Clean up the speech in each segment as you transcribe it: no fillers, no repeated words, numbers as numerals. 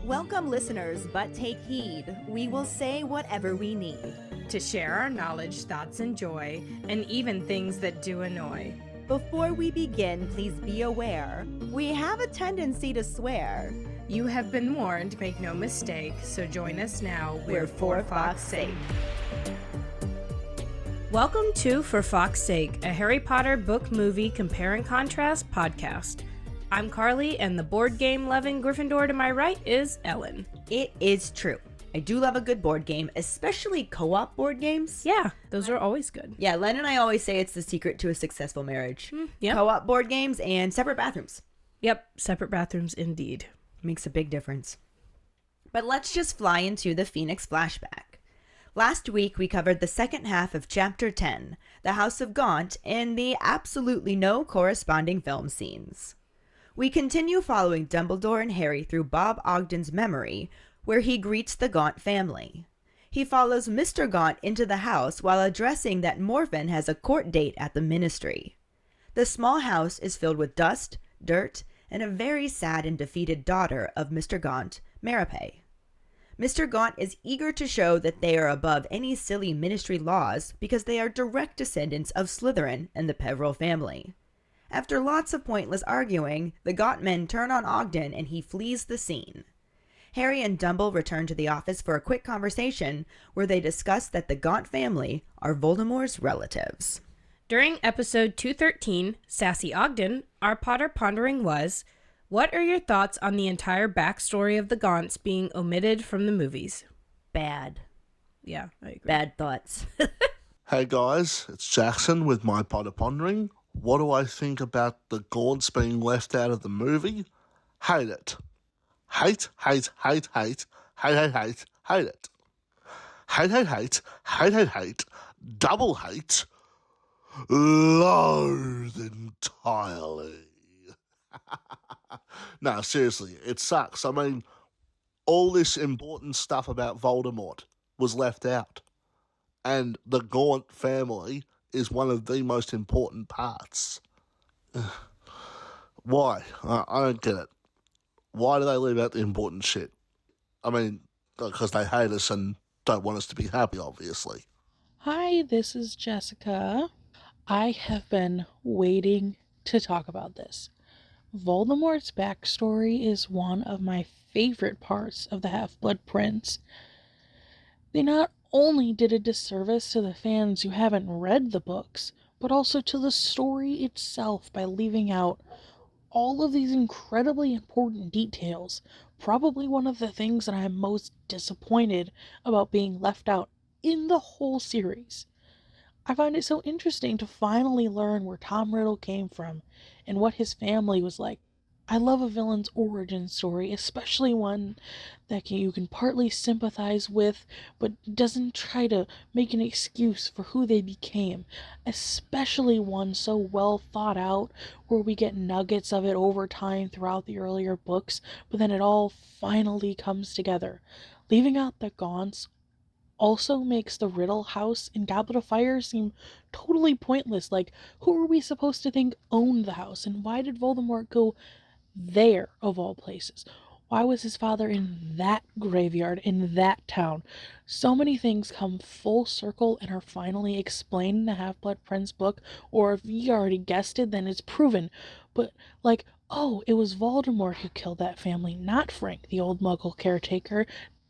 Welcome, listeners, but take heed. We will say whatever we need to share our knowledge, thoughts, and joy, and even things that do annoy. Before we begin, please be aware, we have a tendency to swear. You have been warned, make no mistake, so join us now. We're for Fawkes' sake. Welcome to For Fawkes' Sake, a Harry Potter book movie compare and contrast podcast. I'm Karlee, and the board game loving Gryffindor to my right is Ellen. It is true. I do love a good board game, especially co-op board games. Yeah, those are always good. Yeah, Len and I always say it's the secret to a successful marriage. Yep. Co-op board games and separate bathrooms. Yep, separate bathrooms indeed. Makes a big difference. But let's just fly into the Phoenix flashback. Last week we covered the second half of Chapter 10, The House of Gaunt, and the absolutely no corresponding film scenes. We continue following Dumbledore and Harry through Bob Ogden's memory, where he greets the Gaunt family. He follows Mr. Gaunt into the house while addressing that Morphin has a court date at the Ministry. The small house is filled with dust, dirt, and a very sad and defeated daughter of Mr. Gaunt, Maripe. Mr. Gaunt is eager to show that they are above any silly Ministry laws because they are direct descendants of Slytherin and the Peveril family. After lots of pointless arguing, the Gaunt men turn on Ogden and he flees the scene. Harry and Dumble return to the office for a quick conversation where they discuss that the Gaunt family are Voldemort's relatives. During episode 213, Sassy Ogden, our Potter Pondering was, what are your thoughts on the entire backstory of the Gaunts being omitted from the movies? Bad. Yeah, I agree. Bad thoughts. Hey guys, it's Jackson with my Potter Pondering. What do I think about the Gaunts being left out of the movie? Hate it. Hate, hate, hate, hate, hate, hate, hate, hate it. Hate, hate, hate, hate, hate, hate, double hate, loathe entirely. No, seriously, it sucks. I mean, all this important stuff about Voldemort was left out. And the Gaunt family is one of the most important parts. Why? I don't get it. Why do they leave out the important shit? I mean, because they hate us and don't want us to be happy, obviously. Hi, this is Jessica. I have been waiting to talk about this. Voldemort's backstory is one of my favorite parts of the Half-Blood Prince. They not only did a disservice to the fans who haven't read the books, but also to the story itself by leaving out all of these incredibly important details. Probably one of the things that I'm most disappointed about being left out in the whole series. I find it so interesting to finally learn where Tom Riddle came from and what his family was like. I love a villain's origin story, especially one that you can partly sympathize with, but doesn't try to make an excuse for who they became. Especially one so well thought out, where we get nuggets of it over time throughout the earlier books, but then it all finally comes together. Leaving out the Gaunts also makes the Riddle house in Goblet of Fire seem totally pointless. Like, who are we supposed to think owned the house, and why did Voldemort go there, of all places? Why was his father in that graveyard, in that town? So many things come full circle and are finally explained in the Half-Blood Prince book, or if you already guessed it, then it's proven. But, like, oh, it was Voldemort who killed that family, not Frank, the old Muggle caretaker,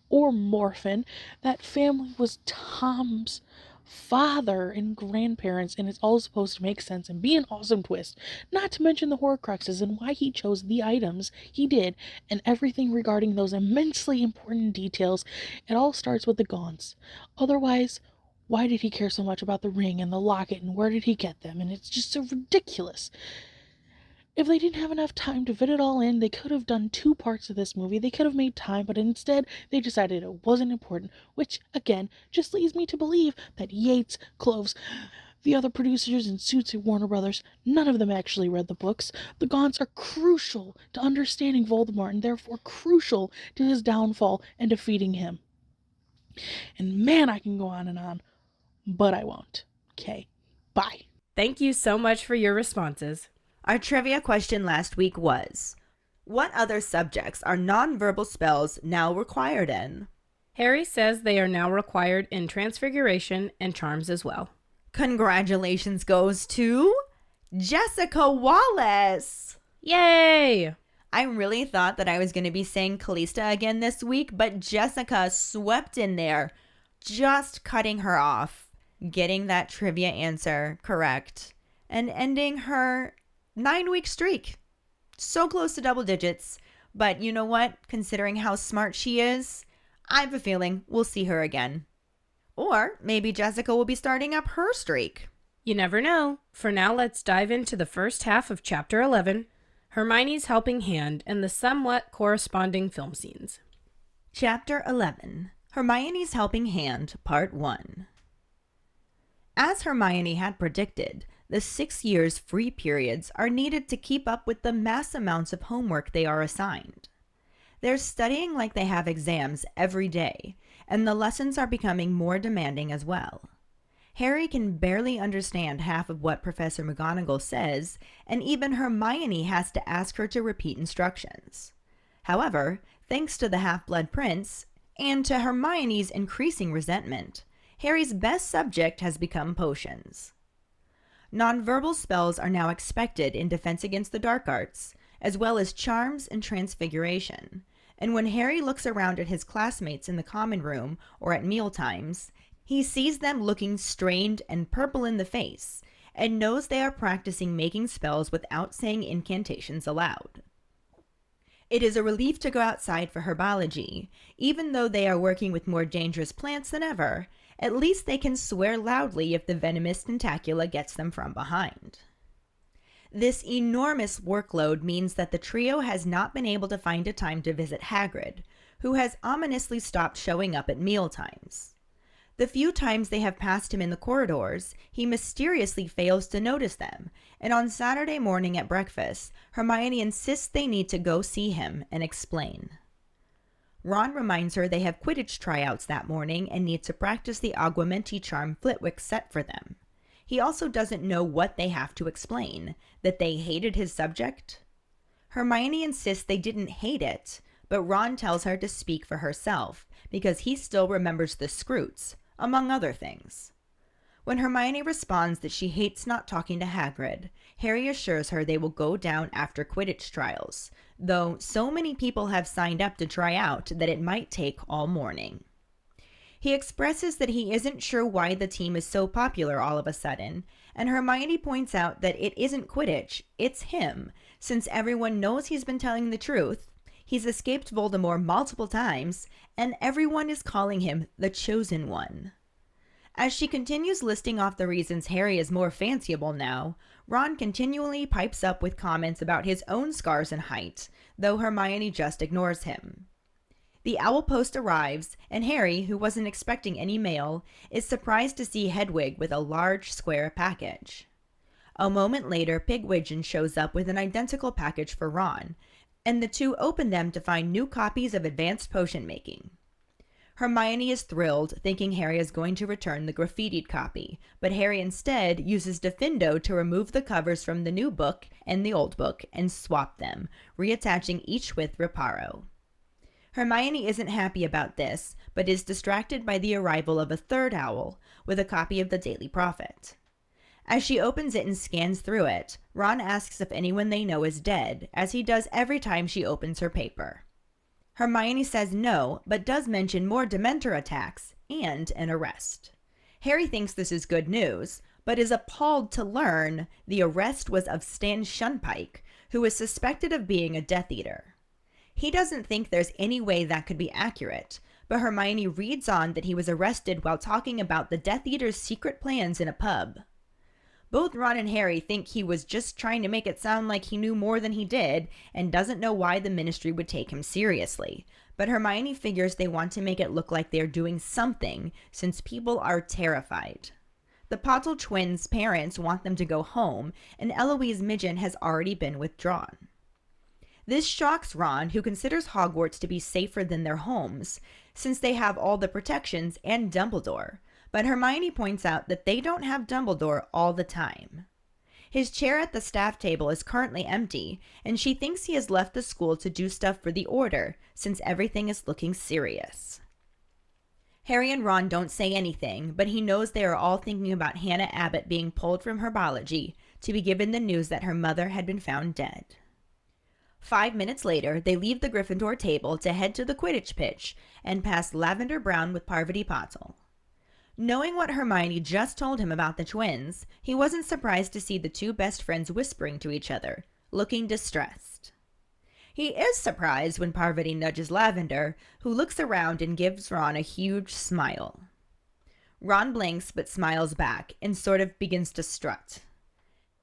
or Morphin. That family was Tom's father and grandparents, and it's all supposed to make sense and be an awesome twist. Not to mention the Horcruxes and why he chose the items he did, and everything regarding those immensely important details. It all starts with the Gaunts. Otherwise, why did he care so much about the ring and the locket, and where did he get them? And it's just so ridiculous. If they didn't have enough time to fit it all in, they could have done 2 parts of this movie. They could have made time, but instead they decided it wasn't important, which, again, just leads me to believe that Yates, Cloves, the other producers in suits at Warner Brothers, none of them actually read the books. The Gaunts are crucial to understanding Voldemort, and therefore crucial to his downfall and defeating him. And man, I can go on, but I won't. Okay, bye. Thank you so much for your responses. Our trivia question last week was, What other subjects are nonverbal spells now required in? Harry says they are now required in Transfiguration and Charms as well. Congratulations goes to Jessica Wallace. Yay! I really thought that I was going to be saying Callista again this week, but Jessica swept in there, just cutting her off, getting that trivia answer correct, and ending her 9-week streak. So close to double digits, but you know what? Considering how smart she is, I have a feeling we'll see her again. Or maybe Jessica will be starting up her streak. You never know. For now, let's dive into the first half of Chapter 11, Hermione's Helping Hand, and the somewhat corresponding film scenes. Chapter 11, Hermione's Helping Hand, Part 1. As Hermione had predicted, the 6 years free periods are needed to keep up with the mass amounts of homework they are assigned. They're studying like they have exams every day, and the lessons are becoming more demanding as well. Harry can barely understand half of what Professor McGonagall says, and even Hermione has to ask her to repeat instructions. However, thanks to the Half-Blood Prince, and to Hermione's increasing resentment, Harry's best subject has become potions. Nonverbal spells are now expected in Defense Against the Dark Arts, as well as Charms and Transfiguration, and when Harry looks around at his classmates in the common room or at mealtimes, he sees them looking strained and purple in the face, and knows they are practicing making spells without saying incantations aloud. It is a relief to go outside for herbology. Even though they are working with more dangerous plants than ever, at least they can swear loudly if the venomous tentacula gets them from behind. This enormous workload means that the trio has not been able to find a time to visit Hagrid, who has ominously stopped showing up at mealtimes. The few times they have passed him in the corridors, he mysteriously fails to notice them, and on Saturday morning at breakfast, Hermione insists they need to go see him and explain. Ron reminds her they have Quidditch tryouts that morning and need to practice the Aguamenti charm Flitwick set for them. He also doesn't know what they have to explain, that they hated his subject? Hermione insists they didn't hate it, but Ron tells her to speak for herself, because he still remembers the Scroots, among other things. When Hermione responds that she hates not talking to Hagrid, Harry assures her they will go down after Quidditch trials, though so many people have signed up to try out that it might take all morning. He expresses that he isn't sure why the team is so popular all of a sudden, and Hermione points out that it isn't Quidditch, it's him, since everyone knows he's been telling the truth, he's escaped Voldemort multiple times, and everyone is calling him the Chosen One. As she continues listing off the reasons Harry is more fanciable now, Ron continually pipes up with comments about his own scars and height, though Hermione just ignores him. The owl post arrives, and Harry, who wasn't expecting any mail, is surprised to see Hedwig with a large square package. A moment later, Pigwidgeon shows up with an identical package for Ron, and the two open them to find new copies of Advanced Potion Making. Hermione is thrilled, thinking Harry is going to return the graffitied copy, but Harry instead uses Diffindo to remove the covers from the new book and the old book and swap them, reattaching each with Reparo. Hermione isn't happy about this, but is distracted by the arrival of a third owl with a copy of the Daily Prophet. As she opens it and scans through it, Ron asks if anyone they know is dead, as he does every time she opens her paper. Hermione says no, but does mention more Dementor attacks and an arrest. Harry thinks this is good news, but is appalled to learn the arrest was of Stan Shunpike, who is suspected of being a Death Eater. He doesn't think there's any way that could be accurate, but Hermione reads on that he was arrested while talking about the Death Eater's secret plans in a pub. Both Ron and Harry think he was just trying to make it sound like he knew more than he did and doesn't know why the Ministry would take him seriously, but Hermione figures they want to make it look like they're doing something since people are terrified. The Pottle twins' parents want them to go home, and Eloise Midgen has already been withdrawn. This shocks Ron, who considers Hogwarts to be safer than their homes, since they have all the protections and Dumbledore, but Hermione points out that they don't have Dumbledore all the time. His chair at the staff table is currently empty, and she thinks he has left the school to do stuff for the Order, since everything is looking serious. Harry and Ron don't say anything, but he knows they are all thinking about Hannah Abbott being pulled from herbology to be given the news that her mother had been found dead. 5 minutes later, they leave the Gryffindor table to head to the Quidditch pitch and pass Lavender Brown with Parvati Patil. Knowing what Hermione just told him about the twins, he wasn't surprised to see the two best friends whispering to each other, looking distressed. He is surprised when Parvati nudges Lavender, who looks around and gives Ron a huge smile. Ron blinks but smiles back and sort of begins to strut.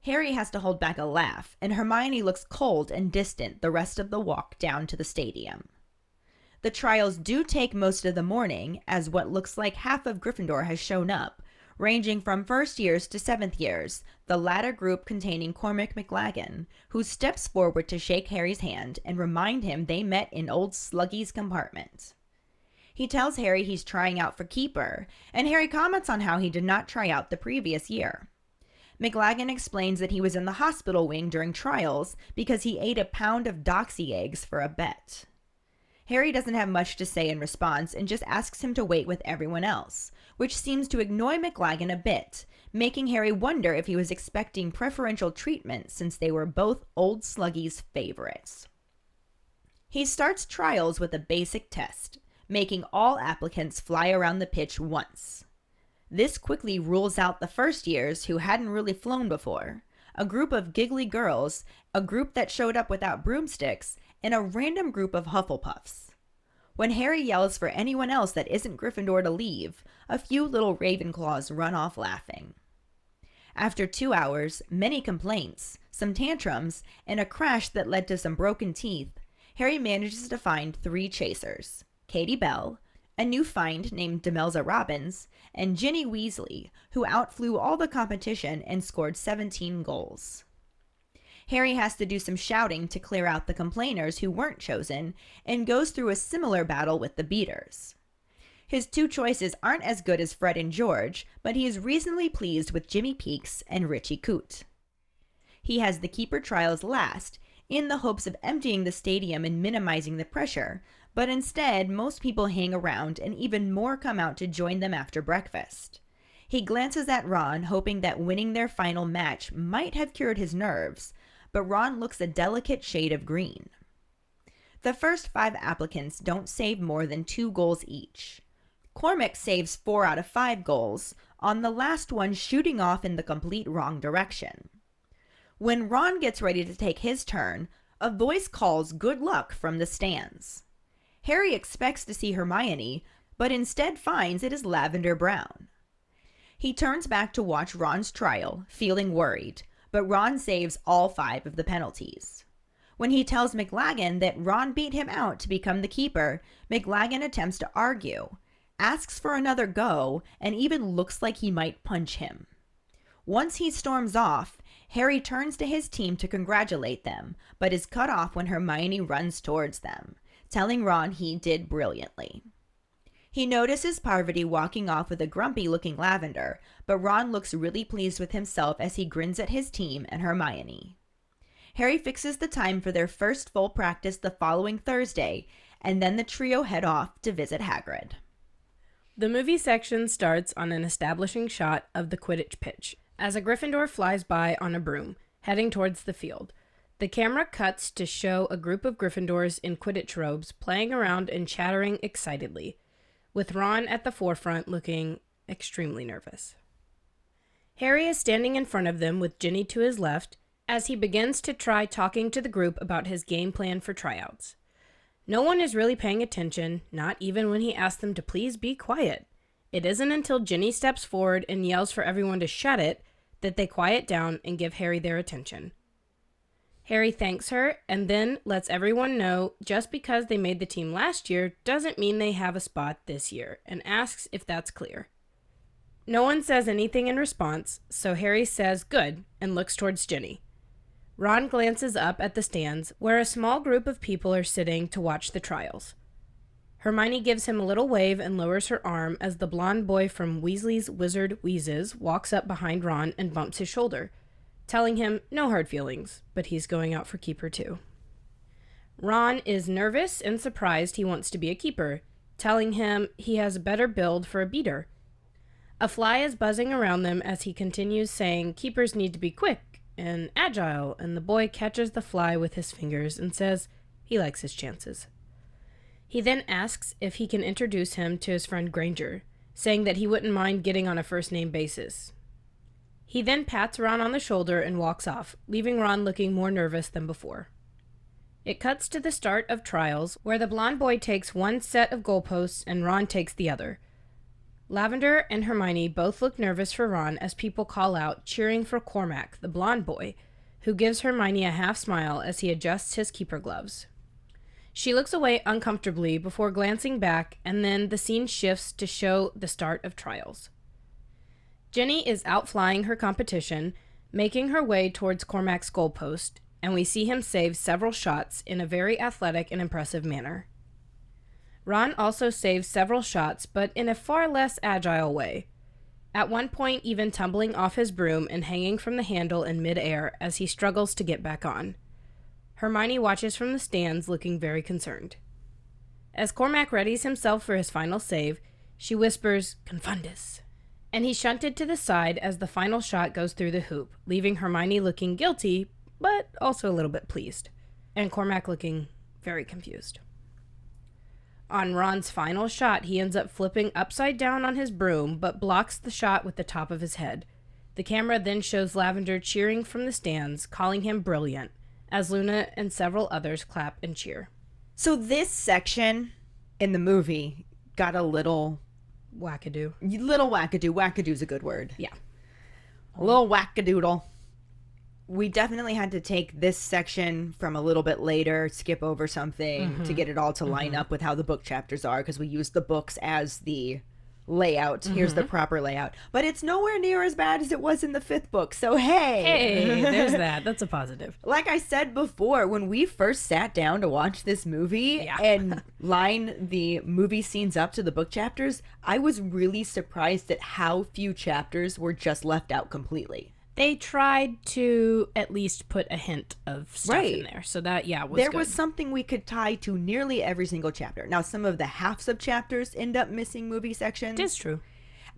Harry has to hold back a laugh, and Hermione looks cold and distant the rest of the walk down to the stadium. The trials do take most of the morning, as what looks like half of Gryffindor has shown up, ranging from first years to 7th years, the latter group containing Cormac McLaggen, who steps forward to shake Harry's hand and remind him they met in old Sluggy's compartment. He tells Harry he's trying out for keeper, and Harry comments on how he did not try out the previous year. McLaggen explains that he was in the hospital wing during trials because he ate a pound of doxy eggs for a bet. Harry doesn't have much to say in response and just asks him to wait with everyone else, which seems to annoy McLaggen a bit, making Harry wonder if he was expecting preferential treatment since they were both old Sluggy's favorites. He starts trials with a basic test, making all applicants fly around the pitch once. This quickly rules out the first years who hadn't really flown before, a group of giggly girls, a group that showed up without broomsticks, and a random group of Hufflepuffs. When Harry yells for anyone else that isn't Gryffindor to leave, a few little Ravenclaws run off laughing. After 2 hours, many complaints, some tantrums, and a crash that led to some broken teeth, Harry manages to find 3 chasers: Katie Bell, a new find named Demelza Robbins, and Ginny Weasley, who outflew all the competition and scored 17 goals. Harry has to do some shouting to clear out the complainers who weren't chosen, and goes through a similar battle with the beaters. His 2 choices aren't as good as Fred and George, but he is reasonably pleased with Jimmy Peaks and Richie Coote. He has the keeper trials last, in the hopes of emptying the stadium and minimizing the pressure, but instead most people hang around and even more come out to join them after breakfast. He glances at Ron, hoping that winning their final match might have cured his nerves, but Ron looks a delicate shade of green. The first 5 applicants don't save more than 2 goals each. Cormac saves 4 out of 5 goals, on the last one shooting off in the complete wrong direction. When Ron gets ready to take his turn, a voice calls good luck from the stands. Harry expects to see Hermione, but instead finds it is Lavender Brown. He turns back to watch Ron's trial, feeling worried, but Ron saves all 5 of the penalties. When he tells McLaggen that Ron beat him out to become the keeper, McLaggen attempts to argue, asks for another go, and even looks like he might punch him. Once he storms off, Harry turns to his team to congratulate them, but is cut off when Hermione runs towards them, telling Ron he did brilliantly. He notices Parvati walking off with a grumpy-looking Lavender, but Ron looks really pleased with himself as he grins at his team and Hermione. Harry fixes the time for their first full practice the following Thursday, and then the trio head off to visit Hagrid. The movie section starts on an establishing shot of the Quidditch pitch, as a Gryffindor flies by on a broom, heading towards the field. The camera cuts to show a group of Gryffindors in Quidditch robes playing around and chattering excitedly, with Ron at the forefront looking extremely nervous. Harry is standing in front of them with Ginny to his left as he begins to try talking to the group about his game plan for tryouts. No one is really paying attention, not even when he asks them to please be quiet. It isn't until Ginny steps forward and yells for everyone to shut it that they quiet down and give Harry their attention. Harry thanks her and then lets everyone know just because they made the team last year doesn't mean they have a spot this year, and asks if that's clear. No one says anything in response, so Harry says good and looks towards Ginny. Ron glances up at the stands, where a small group of people are sitting to watch the trials. Hermione gives him a little wave and lowers her arm as the blonde boy from Weasley's Wizard Wheezes walks up behind Ron and bumps his shoulder. telling him no hard feelings, but he's going out for keeper too. Ron is nervous and surprised he wants to be a keeper, telling him he has a better build for a beater. A fly is buzzing around them as he continues saying keepers need to be quick and agile, and the boy catches the fly with his fingers and says he likes his chances. He then asks if he can introduce him to his friend Granger, saying that he wouldn't mind getting on a first-name basis. He then pats Ron on the shoulder and walks off, leaving Ron looking more nervous than before. It cuts to the start of trials, where the blonde boy takes one set of goalposts and Ron takes the other. Lavender and Hermione both look nervous for Ron as people call out, cheering for Cormac, the blonde boy, who gives Hermione a half smile as he adjusts his keeper gloves. She looks away uncomfortably before glancing back, and then the scene shifts to show the start of trials. Jenny is out flying her competition, making her way towards Cormac's goalpost, and we see him save several shots in a very athletic and impressive manner. Ron also saves several shots, but in a far less agile way, at one point even tumbling off his broom and hanging from the handle in midair as he struggles to get back on. Hermione watches from the stands, looking very concerned. As Cormac readies himself for his final save, she whispers, "Confundus," and he's shunted to the side as the final shot goes through the hoop, leaving Hermione looking guilty, but also a little bit pleased, and Cormac looking very confused. On Ron's final shot, he ends up flipping upside down on his broom, but blocks the shot with the top of his head. The camera then shows Lavender cheering from the stands, calling him brilliant, as Luna and several others clap and cheer. So this section in the movie got a little Wackadoo. wackadoo. Wackadoo's a good word. Yeah. A little wackadoodle. We definitely had to take this section from a little bit later, skip over something to get it all to line up with how the book chapters are, because we used the books as the layout. Here's the proper layout. But it's nowhere near as bad as it was in the 5th book. So Hey, there's that. That's a positive. Like I said before, when we first sat down to watch this movie and line the movie scenes up to the book chapters, I was really surprised at how few chapters were just left out completely. They tried to at least put a hint of stuff in there. So that, was There good. was something we could tie to nearly every single chapter. Now, some of the halves of chapters end up missing movie sections. It is true.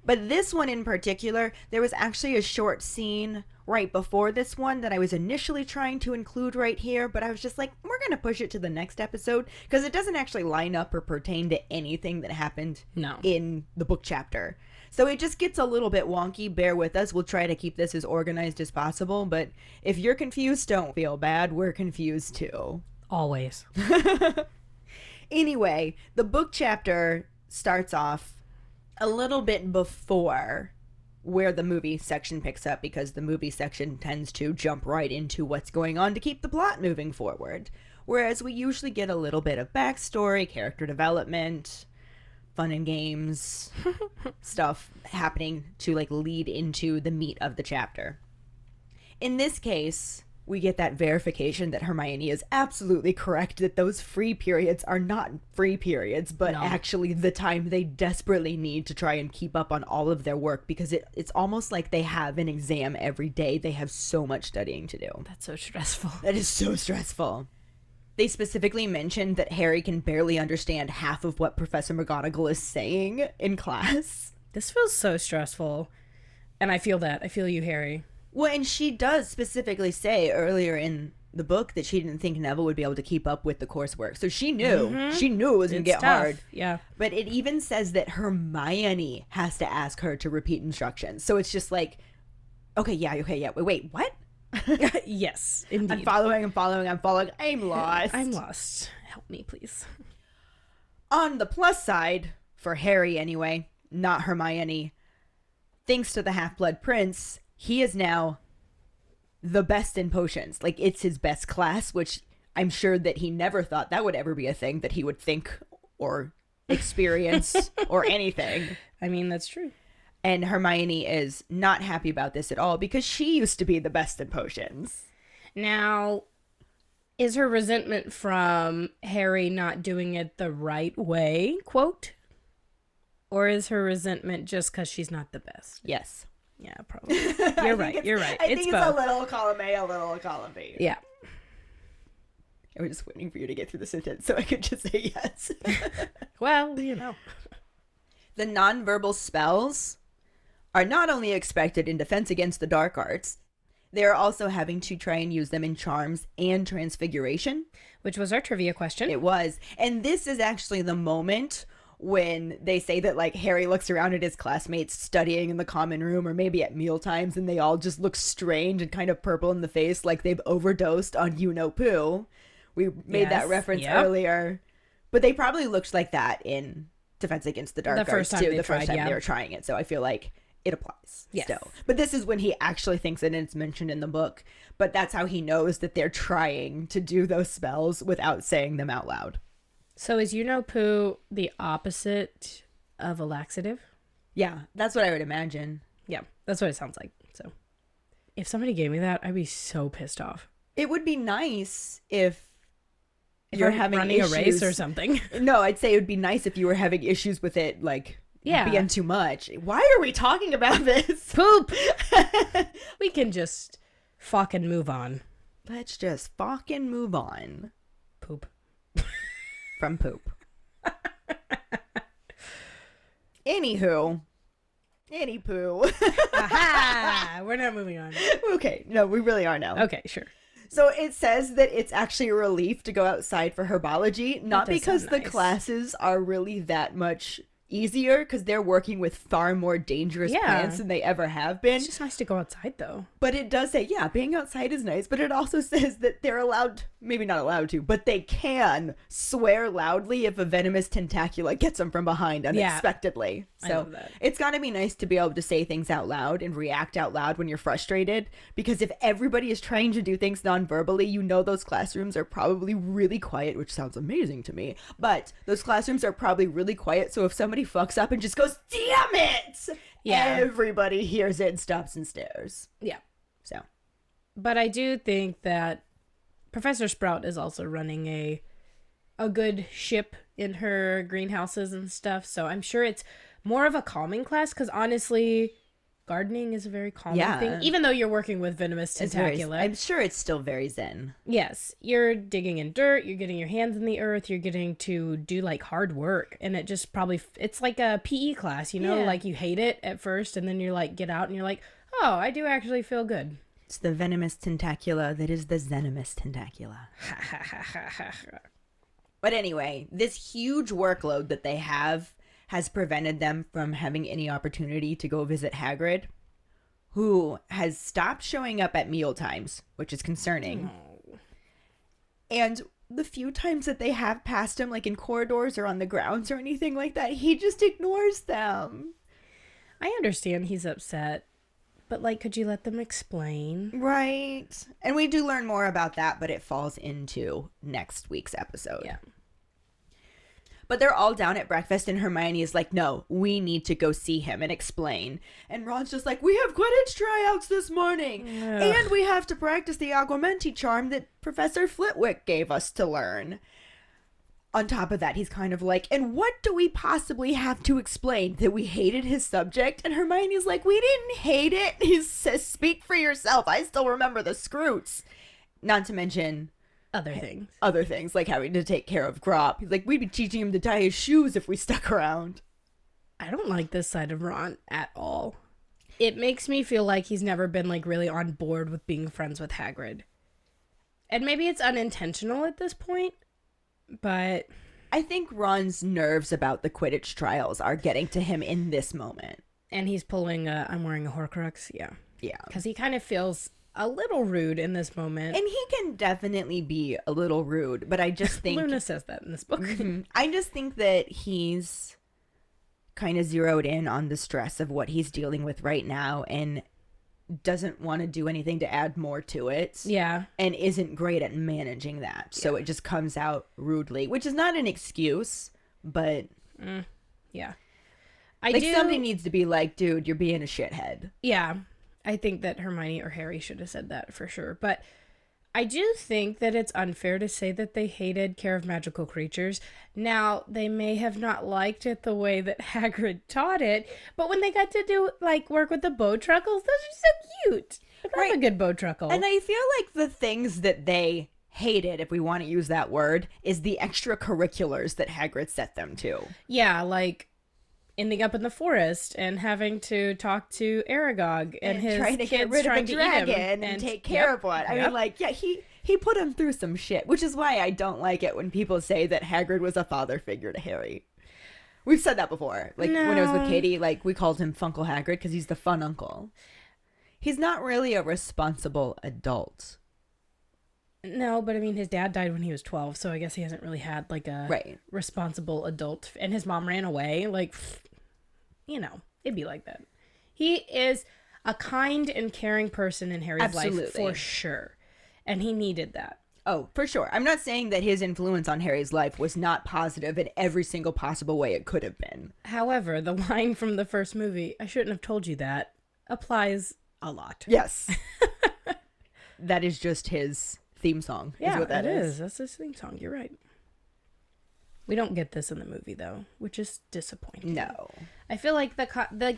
But this one in particular, there was actually a short scene right before this one that I was initially trying to include right here, but I was just like, we're going to push it to the next episode because it doesn't actually line up or pertain to anything that happened in the book chapter. So it just gets a little bit wonky. Bear with us. We'll try to keep this as organized as possible, but if you're confused, don't feel bad. We're confused too. Always. Anyway, the book chapter starts off a little bit before where the movie section picks up, because the movie section tends to jump right into what's going on to keep the plot moving forward. Whereas we usually get a little bit of backstory, character development, fun and games, stuff happening to lead into the meat of the chapter. In this case, we get that verification that Hermione is absolutely correct, that those free periods are not free periods, but actually the time they desperately need to try and keep up on all of their work, because it's almost like they have an exam every day. They have so much studying to do. That's so stressful. That is so stressful. They specifically mentioned that Harry can barely understand half of what Professor McGonagall is saying in class. This feels so stressful. And I feel that. I feel you, Harry. Well, and she does specifically say earlier in the book that she didn't think Neville would be able to keep up with the coursework. So she knew. She knew it was going to get tough. hard. Yeah. But it even says that Hermione has to ask her to repeat instructions. So it's just like, okay, yeah. Wait, what? Yes, indeed. I'm following. I'm lost. I'm lost. Help me, please. On the plus side, for Harry anyway, not Hermione, thanks to the Half-Blood Prince, he is now the best in potions. It's his best class, which I'm sure that he never thought that would ever be a thing that he would think or experience or anything. I mean, that's true. And Hermione is not happy about this at all because she used to be the best in potions. Now, is her resentment from Harry not doing it the right way, quote? Or is her resentment just because she's not the best? Yes. Yeah, probably. You're right. You're right. I think it's both. a little column A, a little column B. Yeah. I was just waiting for you to get through the sentence so I could just say yes. Well, you know. The nonverbal spells are not only expected in Defense Against the Dark Arts, they are also having to try and use them in Charms and Transfiguration. Which was our trivia question. It was. And this is actually the moment when they say that, like, Harry looks around at his classmates studying in the common room or maybe at meal times, and they all just look strange and kind of purple in the face like they've overdosed on you-know-poo. We made that reference earlier. But they probably looked like that in Defense Against the Dark Arts, too. The first time they were trying it. So I feel like it applies still. But this is when he actually thinks it, and it's mentioned in the book. But that's how he knows that they're trying to do those spells without saying them out loud. So is you-know-poo the opposite of a laxative? Yeah, that's what I would imagine. Yeah, that's what it sounds like. So if somebody gave me that, I'd be so pissed off. It would be nice if you're having running issues. a race or something. No, I'd say it would be nice if you were having issues with it, like, being too much. Why are we talking about this? Poop! We can just fucking move on. Let's just fucking move on. Poop. From poop. Anywho. Any poo. Aha! We're not moving on. Okay, no, we really are now. Okay, sure. So it says that it's actually a relief to go outside for herbology, not because the nice. classes are really that much easier, because they're working with far more dangerous plants than they ever have been. It's just nice to go outside, though. But it does say, being outside is nice, but it also says that they're allowed, maybe not allowed to, but they can swear loudly if a venomous tentacula gets them from behind unexpectedly. I So love that. it's got to be nice to be able to say things out loud and react out loud when you're frustrated, because if everybody is trying to do things non-verbally, you know those classrooms are probably really quiet, which sounds amazing to me, but those classrooms are probably really quiet, so if somebody fucks up and just goes, damn it! Everybody hears it and stops and stares. Yeah. So, but I do think that Professor Sprout is also running a good ship in her greenhouses and stuff. So I'm sure it's more of a calming class, because honestly, gardening is a very calming thing. Even though you're working with venomous tentacula. I'm sure it's still very zen. Yes. You're digging in dirt. You're getting your hands in the earth. You're getting to do like hard work. And it just probably, it's like a PE class, you know, like you hate it at first. And then you're like, get out and you're like, oh, I do actually feel good. It's the venomous tentacula that is the zenomous tentacula. But anyway, this huge workload that they have has prevented them from having any opportunity to go visit Hagrid, who has stopped showing up at meal times, which is concerning. Oh. And the few times that they have passed him, like in corridors or on the grounds or anything like that, he just ignores them. I understand he's upset, but like, could you let them explain? Right. And we do learn more about that, but it falls into next week's episode. Yeah. But they're all down at breakfast, and Hermione is like, no, we need to go see him and explain. And Ron's just like, we have Quidditch tryouts this morning. Ugh. And we have to practice the Aguamenti charm that Professor Flitwick gave us to learn. On top of that, he's kind of like, and what do we possibly have to explain? That we hated his subject? And Hermione's like, we didn't hate it. He says, speak for yourself. I still remember the Scroots. Not to mention other things, like having to take care of Grop. He's like, we'd be teaching him to tie his shoes if we stuck around. I don't like this side of Ron at all. It makes me feel like he's never been like really on board with being friends with Hagrid. And maybe it's unintentional at this point, but I think Ron's nerves about the Quidditch trials are getting to him in this moment. And he's pulling I'm wearing a Horcrux. Yeah. Because he kind of feels a little rude in this moment. And he can definitely be a little rude, but I just think... Luna says that in this book. I just think that he's kind of zeroed in on the stress of what he's dealing with right now and doesn't want to do anything to add more to it. Yeah. And isn't great at managing that. So it just comes out rudely, which is not an excuse, but... Yeah. Somebody needs to be like, dude, you're being a shithead. Yeah. I think that Hermione or Harry should have said that for sure. But I do think that it's unfair to say that they hated Care of Magical Creatures. Now, they may have not liked it the way that Hagrid taught it, but when they got to do, like, work with the Bowtruckles, those are so cute. I love a good Bowtruckle. And I feel like the things that they hated, if we want to use that word, is the extracurriculars that Hagrid set them to. Yeah, like ending up in the forest and having to talk to Aragog and his trying to kids get rid of trying a to eat him dragon and take care of one. I mean, like, yeah, he put him through some shit, which is why I don't like it when people say that Hagrid was a father figure to Harry. We've said that before. Like, when I was with Katie, like, we called him Funkle Hagrid because he's the fun uncle. He's not really a responsible adult. No, but I mean, his dad died when he was 12, so I guess he hasn't really had, like, a responsible adult. And his mom ran away. Like, you know, it'd be like that. He is a kind and caring person in Harry's life, for sure. And he needed that. Oh, for sure. I'm not saying that his influence on Harry's life was not positive in every single possible way it could have been. However, the line from the first movie, "I shouldn't have told you that," applies a lot. Yes. That is just his theme song. Yeah, is what that is. That's his theme song. You're right. We don't get this in the movie, though, which is disappointing. No. I feel like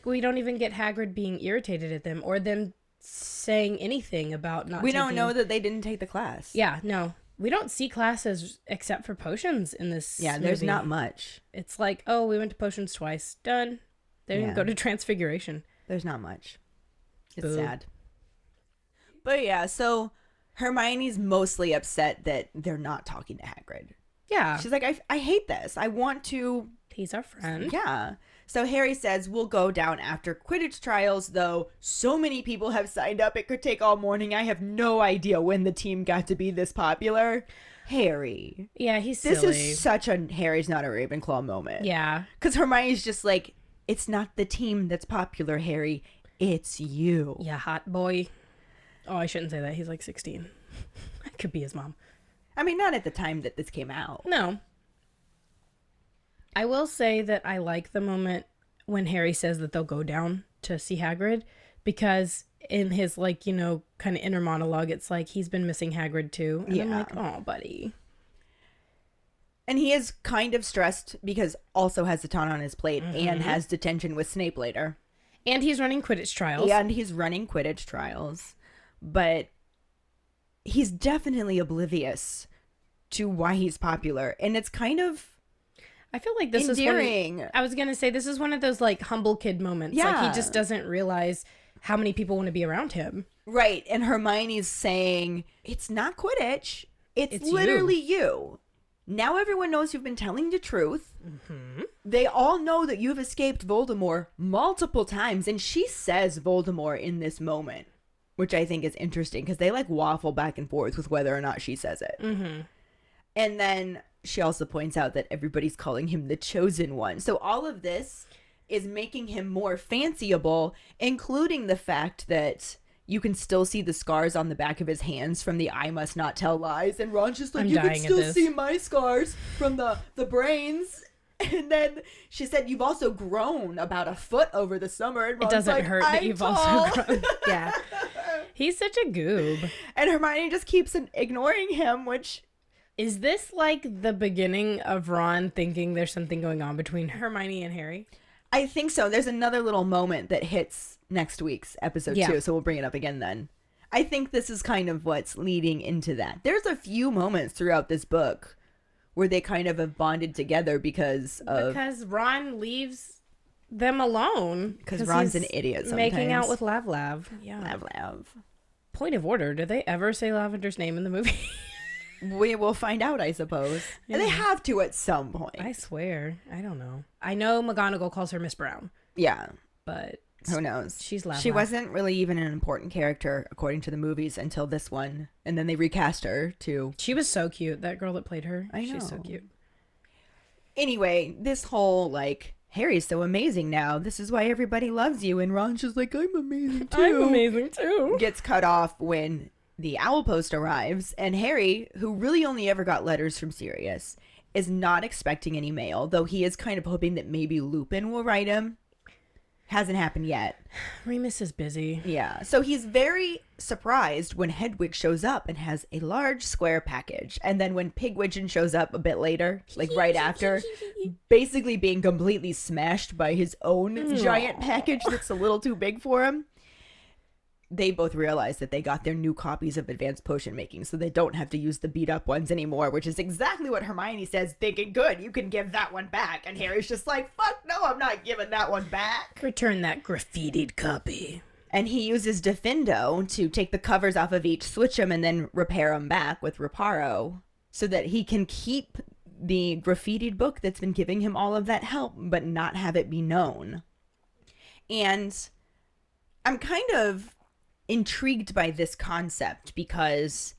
we don't even get Hagrid being irritated at them or them saying anything about not We don't know that they didn't take the class. Yeah, no. We don't see classes except for potions in this Yeah, there's movie. not much. It's like, oh, we went to potions twice. Done. They didn't go to transfiguration. There's not much. It's Boo. sad. But yeah, so Hermione's mostly upset that they're not talking to Hagrid. Yeah. She's like, I hate this. I want to... He's our friend. Yeah. So Harry says, we'll go down after Quidditch trials, though so many people have signed up, it could take all morning. I have no idea when the team got to be this popular. Harry. Yeah, he's silly. This is such a Harry's not a Ravenclaw moment. Yeah. Because Hermione's just like, it's not the team that's popular, Harry. It's you. Yeah, hot boy. Oh, I shouldn't say that. He's like 16. I could be his mom. I mean, not at the time that this came out. No. I will say that I like the moment when Harry says that they'll go down to see Hagrid, because in his, like, you know, kind of inner monologue, it's like he's been missing Hagrid too. And I'm like, oh, buddy. And he is kind of stressed because also has a ton on his plate and has detention with Snape later. And he's running Quidditch trials. And he's running Quidditch trials. But he's definitely oblivious to why he's popular. And it's kind of... I feel like this endearing. is I was going to say, this is one of those, like, humble kid moments. Yeah. Like, he just doesn't realize how many people want to be around him. Right. And Hermione's saying, it's not Quidditch. It's literally you. Now everyone knows you've been telling the truth. Mm-hmm. They all know that you've escaped Voldemort multiple times. And she says Voldemort in this moment, which I think is interesting because they, like, waffle back and forth with whether or not she says it. Mm-hmm. And then she also points out that everybody's calling him the chosen one. So all of this is making him more fanciable, including the fact that you can still see the scars on the back of his hands from the I must not tell lies. And Ron's just like, you can still see my scars from the brains. And then she said, you've also grown about a foot over the summer. And Ron's it doesn't like, hurt that you've also grown. Yeah. He's such a goob. And Hermione just keeps ignoring him, which... Is this like the beginning of Ron thinking there's something going on between Hermione and Harry? I think so. There's another little moment that hits next week's episode 2, so we'll bring it up again then. I think this is kind of what's leading into that. There's a few moments throughout this book where they kind of have bonded together because Ron leaves them alone. Because Ron's an idiot sometimes. Making out with Lav. Yeah. Lav. Point of order, did they ever say Lavender's name in the movie? We will find out, I suppose. Yeah. And they have to at some point. I swear. I don't know. I know McGonagall calls her Miss Brown. Yeah. But who knows? She's Lav. She wasn't really even an important character, according to the movies, until this one. And then they recast her, too. She was so cute. That girl that played her. I know. She's so cute. Anyway, this whole, like, Harry's so amazing now. This is why everybody loves you. And Ron's just like, I'm amazing, too. I'm amazing, too. Gets cut off when... the owl post arrives, and Harry, who really only ever got letters from Sirius, is not expecting any mail, though he is kind of hoping that maybe Lupin will write him. Hasn't happened yet. Remus is busy. Yeah. So he's very surprised when Hedwig shows up and has a large square package. And then when Pigwidgeon shows up a bit later, like right after, basically being completely smashed by his own giant package that's a little too big for him, they both realize that they got their new copies of Advanced Potion Making, so they don't have to use the beat up ones anymore, which is exactly what Hermione says, thinking, good, you can give that one back. And Harry's just like, fuck no, I'm not giving that one back. Return that graffitied copy. And he uses Defendo to take the covers off of each, switch them, and then repair them back with Reparo so that he can keep the graffitied book that's been giving him all of that help, but not have it be known. And I'm kind of intrigued by this concept because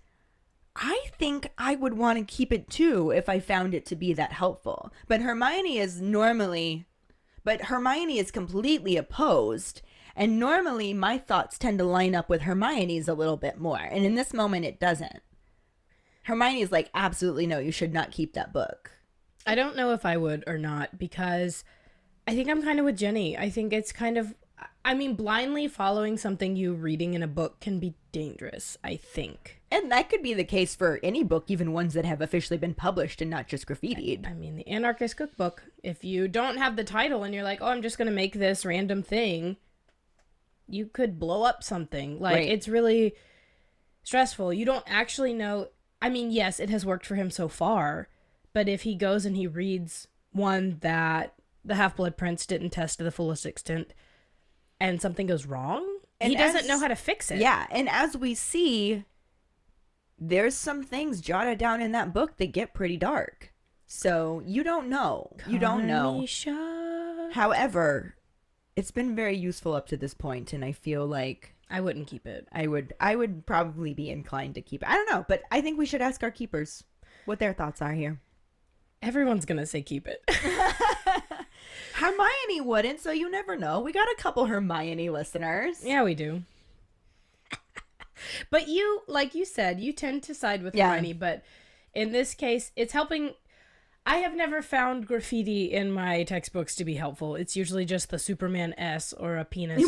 I think I would want to keep it too if I found it to be that helpful. But Hermione is completely opposed, and normally my thoughts tend to line up with Hermione's a little bit more, and in this moment it doesn't. Hermione's like, absolutely no, you should not keep that book. I don't know if I would or not, because I think I'm kind of with Jenny. I think it's kind of, I mean, blindly following something you reading in a book can be dangerous, I think. And that could be the case for any book, even ones that have officially been published and not just graffitied. I mean, the Anarchist Cookbook, if you don't have the title and you're like, oh, I'm just going to make this random thing, you could blow up something. Like, right. It's really stressful. You don't actually know. I mean, yes, it has worked for him so far, but if he goes and he reads one that the Half-Blood Prince didn't test to the fullest extent, and something goes wrong, and he doesn't know how to fix it. Yeah, and as we see, there's some things jotted down in that book that get pretty dark. So you don't know. You don't know. However, it's been very useful up to this point, and I feel like I wouldn't keep it. I would probably be inclined to keep it. I don't know, but I think we should ask our keepers what their thoughts are here. Everyone's going to say keep it. Hermione wouldn't, so you never know. We got a couple Hermione listeners. Yeah, we do. But you, like you said, you tend to side with Hermione, but in this case, it's helping. I have never found graffiti in my textbooks to be helpful. It's usually just the Superman S or a penis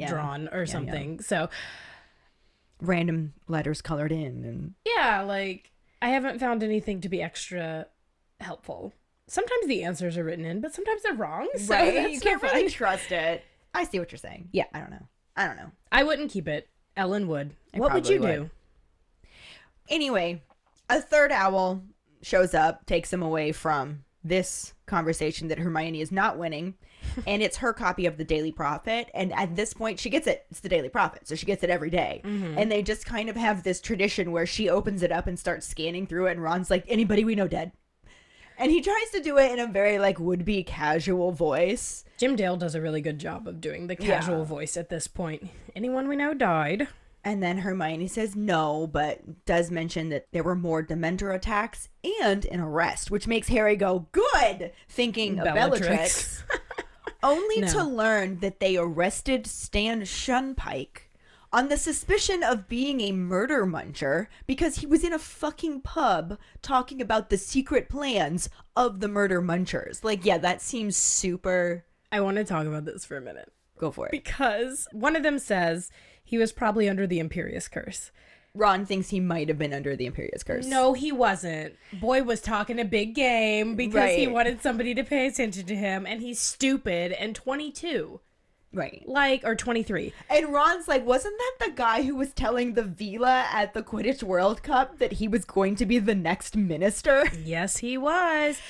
drawn or something. Yeah. So random letters colored in. And yeah, like, I haven't found anything to be extra helpful. Sometimes the answers are written in, but sometimes they're wrong. So right, you can't really trust it. I see what you're saying. Yeah. I don't know. I wouldn't keep it. Ellen would. What would you do? Anyway, a third owl shows up, takes him away from this conversation that Hermione is not winning, and it's her copy of the Daily Prophet. And at this point, she gets it. It's the Daily Prophet, so she gets it every day. Mm-hmm. And they just kind of have this tradition where she opens it up and starts scanning through it, and Ron's like, anybody we know dead? And he tries to do it in a very, like, would-be casual voice. Jim Dale does a really good job of doing the casual voice at this point. Anyone we know died. And then Hermione says no, but does mention that there were more Dementor attacks and an arrest, which makes Harry go, good, thinking of Bellatrix. Only to learn that they arrested Stan Shunpike on the suspicion of being a murder muncher because he was in a fucking pub talking about the secret plans of the murder munchers. Like, yeah, that seems super... I want to talk about this for a minute. Go for it. Because one of them says he was probably under the Imperious Curse. Ron thinks he might have been under the Imperious Curse. No, he wasn't. Boy was talking a big game because he wanted somebody to pay attention to him, and he's stupid and 22. Right. Like, or 23. And Ron's like, wasn't that the guy who was telling the Vila at the Quidditch World Cup that he was going to be the next minister? Yes, he was.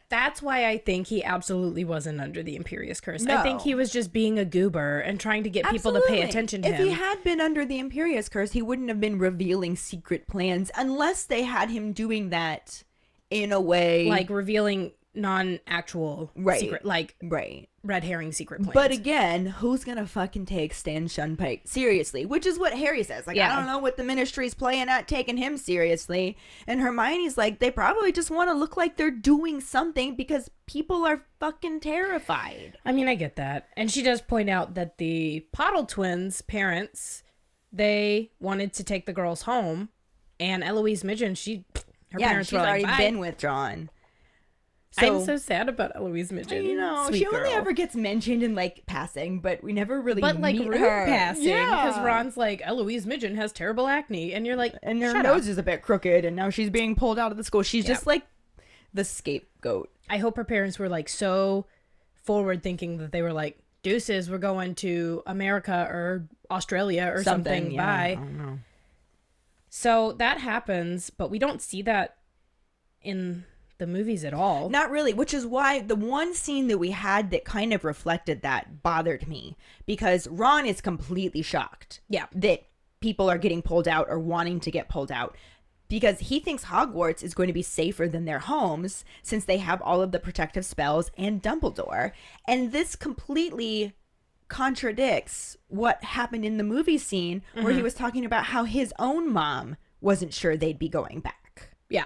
That's why I think he absolutely wasn't under the Imperious Curse. No. I think he was just being a goober and trying to get people to pay attention to him. If he had been under the Imperious Curse, he wouldn't have been revealing secret plans unless they had him doing that in a way... like revealing non-actual secret, like red herring secret plans. But again, who's gonna fucking take Stan Shunpike seriously? Which is what Harry says. Like, I don't know what the Ministry's playing at taking him seriously. And Hermione's like, they probably just want to look like they're doing something because people are fucking terrified. I mean, I get that. And she does point out that the Pottle twins' parents, they wanted to take the girls home. And Eloise Midgen, her parents she's were like, already bye. been withdrawn. I'm so sad about Eloise Midgen. You know, Sweet she only girl. ever gets mentioned in like passing, but we never really But like meet rude her. passing, because Yeah. Ron's like, Eloise Midgen has terrible acne, and you're like, And her shut nose up. is a bit crooked, and now she's being pulled out of the school. She's just like the scapegoat. I hope her parents were like so forward thinking that they were like, deuces, we're going to America or Australia or something. Yeah, Bye. I don't know. So that happens, but we don't see that in the movies at all. Not really, which is why the one scene that we had that kind of reflected that bothered me, because Ron is completely shocked Yeah. that people are getting pulled out or wanting to get pulled out, because he thinks Hogwarts is going to be safer than their homes since they have all of the protective spells and Dumbledore. And this completely contradicts what happened in the movie scene where he was talking about how his own mom wasn't sure they'd be going back. Yeah.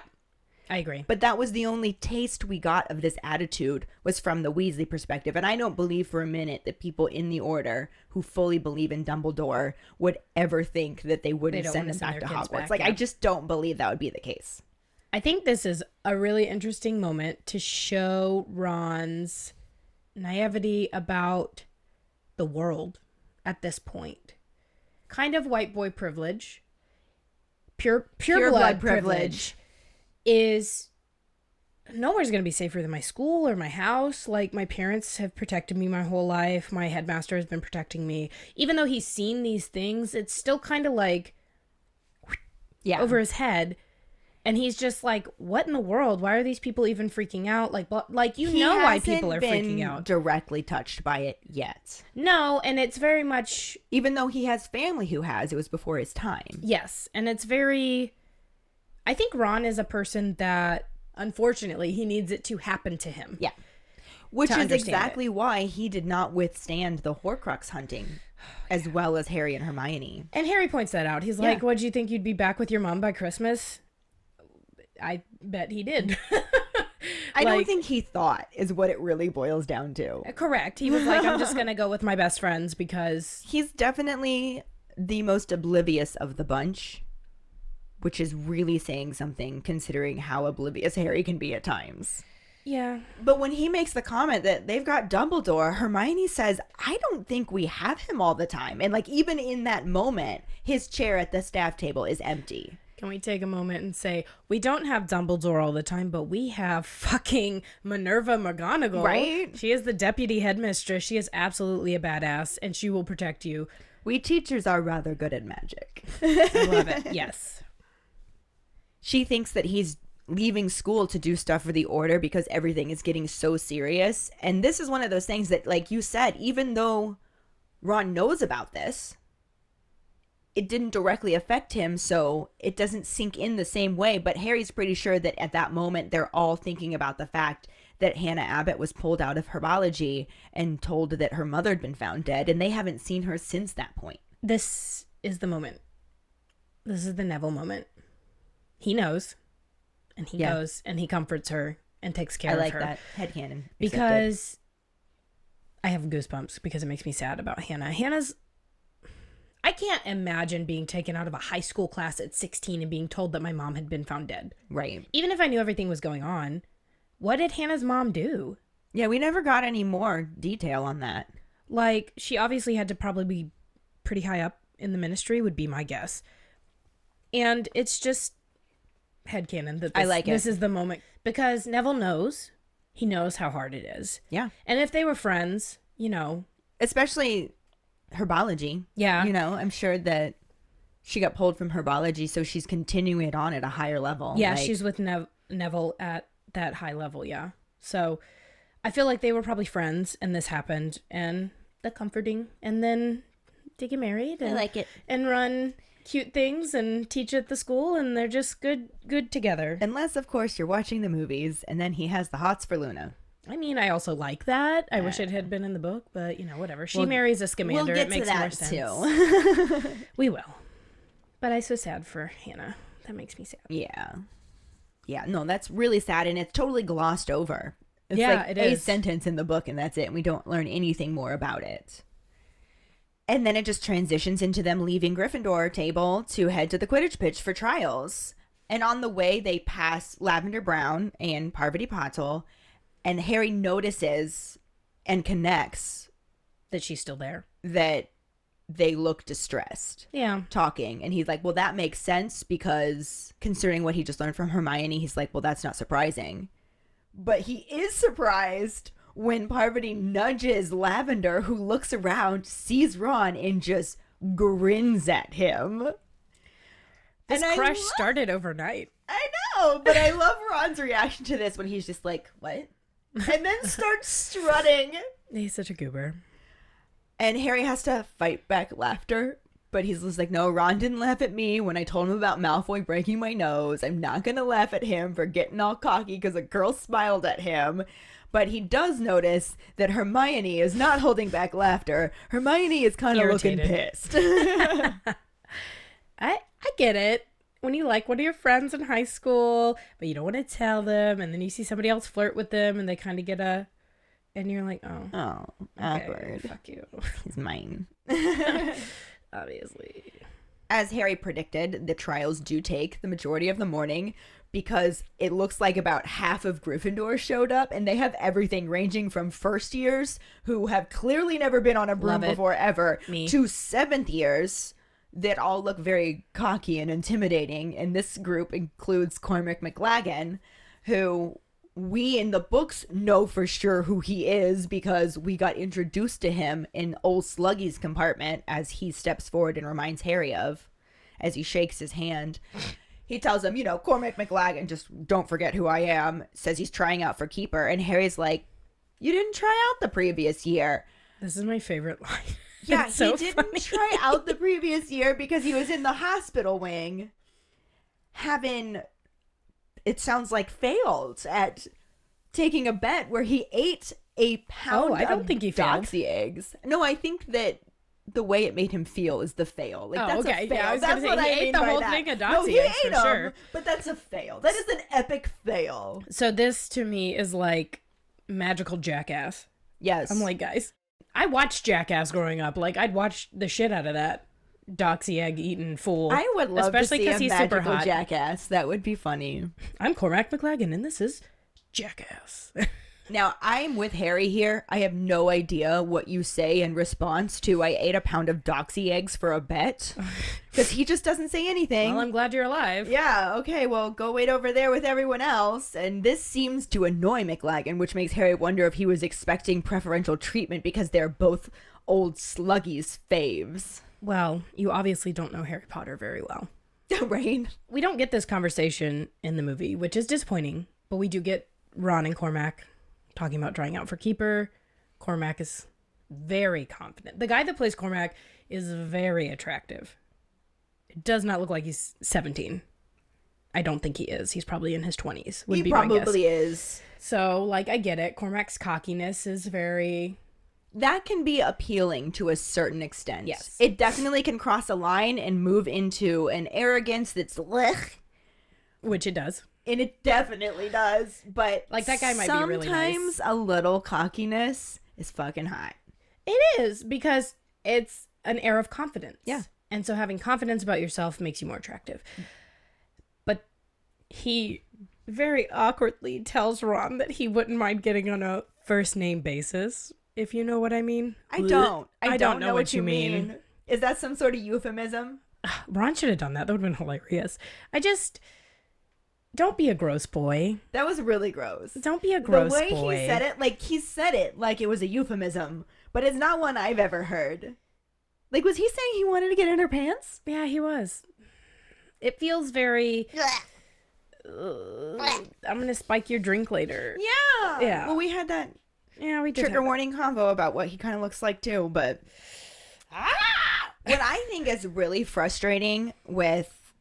I agree. But that was the only taste we got of this attitude was from the Weasley perspective. And I don't believe for a minute that people in the Order who fully believe in Dumbledore would ever think that they wouldn't don't send wanna them send back to their kids Hogwarts. back, Like, yeah. I just don't believe that would be the case. I think this is a really interesting moment to show Ron's naivety about the world at this point. Kind of white boy privilege. Pure blood privilege is nowhere's going to be safer than my school or my house. Like, my parents have protected me my whole life. My headmaster has been protecting me. Even though he's seen these things, it's still kind of like Yeah. over his head. And he's just like, what in the world? Why are these people even freaking out? Like, you He know why hasn't people are been freaking out. directly touched by it yet. No, and it's very much, Even though he has family who has, it was before his time. yes. And it's very, I think Ron is a person that, unfortunately, he needs it to happen to him. Yeah. Which To is understand exactly why he did not withstand the Horcrux hunting as well as Harry and Hermione. And Harry points that out. He's Yeah. like, what'd you think you'd be back with your mom by Christmas? I bet he did. I don't Like- think he thought is what it really boils down to. Correct. He was like, I'm just going to go with my best friends because, He's definitely the most oblivious of the bunch, which is really saying something considering how oblivious Harry can be at times. yeah. But when he makes the comment that they've got Dumbledore, Hermione says, I don't think we have him all the time. And like, even in that moment, his chair at the staff table is empty. Can we take a moment and say, we don't have Dumbledore all the time, but we have fucking Minerva McGonagall. Right? She is the deputy headmistress. She is absolutely a badass, and she will protect you. We teachers are rather good at magic. I love it. Yes. She thinks that he's leaving school to do stuff for the Order because everything is getting so serious. And this is one of those things that, like you said, even though Ron knows about this, it didn't directly affect him, so it doesn't sink in the same way. But Harry's pretty sure that at that moment, they're all thinking about the fact that Hannah Abbott was pulled out of herbology and told that her mother had been found dead, and they haven't seen her since that point. This is the moment. This is the Neville moment. He knows, and he Yeah. goes, and he comforts her and takes care I of like her. that headcanon. accepted. Because I have goosebumps because it makes me sad about Hannah. I can't imagine being taken out of a high school class at 16 and being told that my mom had been found dead. Right. Even if I knew everything was going on, what did Hannah's mom do? Yeah, we never got any more detail on that. Like, she obviously had to probably be pretty high up in the ministry, would be my guess. And it's just headcanon that I like it. this is the moment. Because Neville knows. He knows how hard it is. Yeah. And if they were friends, you know. Especially herbology. Yeah. You know, I'm sure that she got pulled from herbology, so she's continuing it on at a higher level. Yeah, Like, she's with Neville at that high level, yeah. So I feel like they were probably friends and this happened and the comforting and then to get married and, I like it. and run cute things and teach at the school and they're just good together. Unless, of course, you're watching the movies and then he has the hots for Luna. I mean, I also like that. I wish it had been in the book, but you know, whatever. She We'll- marries a Scamander. We'll get It makes to more that sense. too. We will. But I'm so sad for Hannah. That makes me sad. Yeah. Yeah, no, that's really sad, and it's totally glossed over. It's Yeah, like it a is. sentence in the book, and that's it, and we don't learn anything more about it. And then it just transitions into them leaving Gryffindor table to head to the Quidditch pitch for trials. And on the way, they pass Lavender Brown and Parvati Patil, And Harry notices and connects That she's still there. that they look distressed Yeah. talking. And he's like, well, that makes sense because considering what he just learned from Hermione, he's like, well, that's not surprising. But he is surprised when Parvati nudges Lavender, who looks around, sees Ron, and just grins at him. This And crush started overnight. I know, but I love Ron's reaction to this when he's just like, what? And then starts strutting. He's such a goober. And Harry has to fight back laughter, but he's just like, no, Ron didn't laugh at me when I told him about Malfoy breaking my nose. I'm not going to laugh at him for getting all cocky because a girl smiled at him. But he does notice that Hermione is not holding back laughter. Hermione is kind of looking Irritated. pissed. I get it. When you like one of your friends in high school, but you don't want to tell them, and then you see somebody else flirt with them, and they kind of get a... And you're like, oh, Oh, okay, awkward. fuck you. He's mine. Obviously. As Harry predicted, the trials do take the majority of the morning because it looks like about half of Gryffindor showed up, and they have everything ranging from first years who have clearly never been on a broom Love it. before ever Me. to seventh years that all look very cocky and intimidating. And this group includes Cormac McLaggen, who we in the books know for sure who he is because we got introduced to him in old Sluggy's compartment as he steps forward and reminds Harry of as he shakes his hand. He tells him, Cormac McLaggen, just don't forget who I am, says he's trying out for keeper. And Harry's like, you didn't try out the previous year. This is my favorite line. Yeah, It's so he didn't funny. try out the previous year because he was in the hospital wing having, it sounds like, failed at taking a bet where he ate a pound I don't of think he failed. doxy eggs. No, I think that the way it made him feel is the fail. Like, that's okay. a fail. Yeah, I was that's gonna say, what he I ate mean the by whole that. thing of No, doxy he eggs ate for 'em, sure. but that's a fail. That is an epic fail. So this, to me, is like magical Jackass. Yes. I'm like, guys, I watched Jackass growing up. Like, I'd watch the shit out of that doxy egg eating fool. I would love especially to see a he's super magical hot. Jackass. That would be funny. I'm Cormac McLaggen, and this is Jackass. Now, I'm with Harry here. I have no idea what you say in response to I ate a pound of doxy eggs for a bet. Because he just doesn't say anything. Well, I'm glad you're alive. Yeah, okay, well, go wait over there with everyone else. And this seems to annoy McLaggen, which makes Harry wonder if he was expecting preferential treatment because they're both old Sluggy's faves. Well, you obviously don't know Harry Potter very well. Right? We don't get this conversation in the movie, which is disappointing, but we do get Ron and Cormac talking about trying out for keeper. Cormac is very confident. The guy that plays Cormac is very attractive. It does not look like he's 17. I don't think he is. He's probably in his 20s. Would He be my guess. probably is. So, like, I get it. Cormac's cockiness is very... That can be appealing to a certain extent. Yes. It definitely can cross a line and move into an arrogance that's blech. Which it does. And it definitely does, but Like, that guy might be really nice. Sometimes a little cockiness is fucking hot. It is, because it's an air of confidence. Yeah. And so having confidence about yourself makes you more attractive. But he very awkwardly tells Ron that he wouldn't mind getting on a first name basis, if you know what I mean. I don't. I don't don't know what you mean. Is that some sort of euphemism? Ron should have done that. That would have been hilarious. Don't be a gross boy. That was really gross. Don't be a gross the way boy. he said it like it was a euphemism, but it's not one I've ever heard. Like, was he saying he wanted to get in her pants? Yeah, he was. It feels very... I'm going to spike your drink later. Yeah. Yeah. Well, we had that Yeah, we did. trigger warning convo about what he kind of looks like too, but what I think is really frustrating with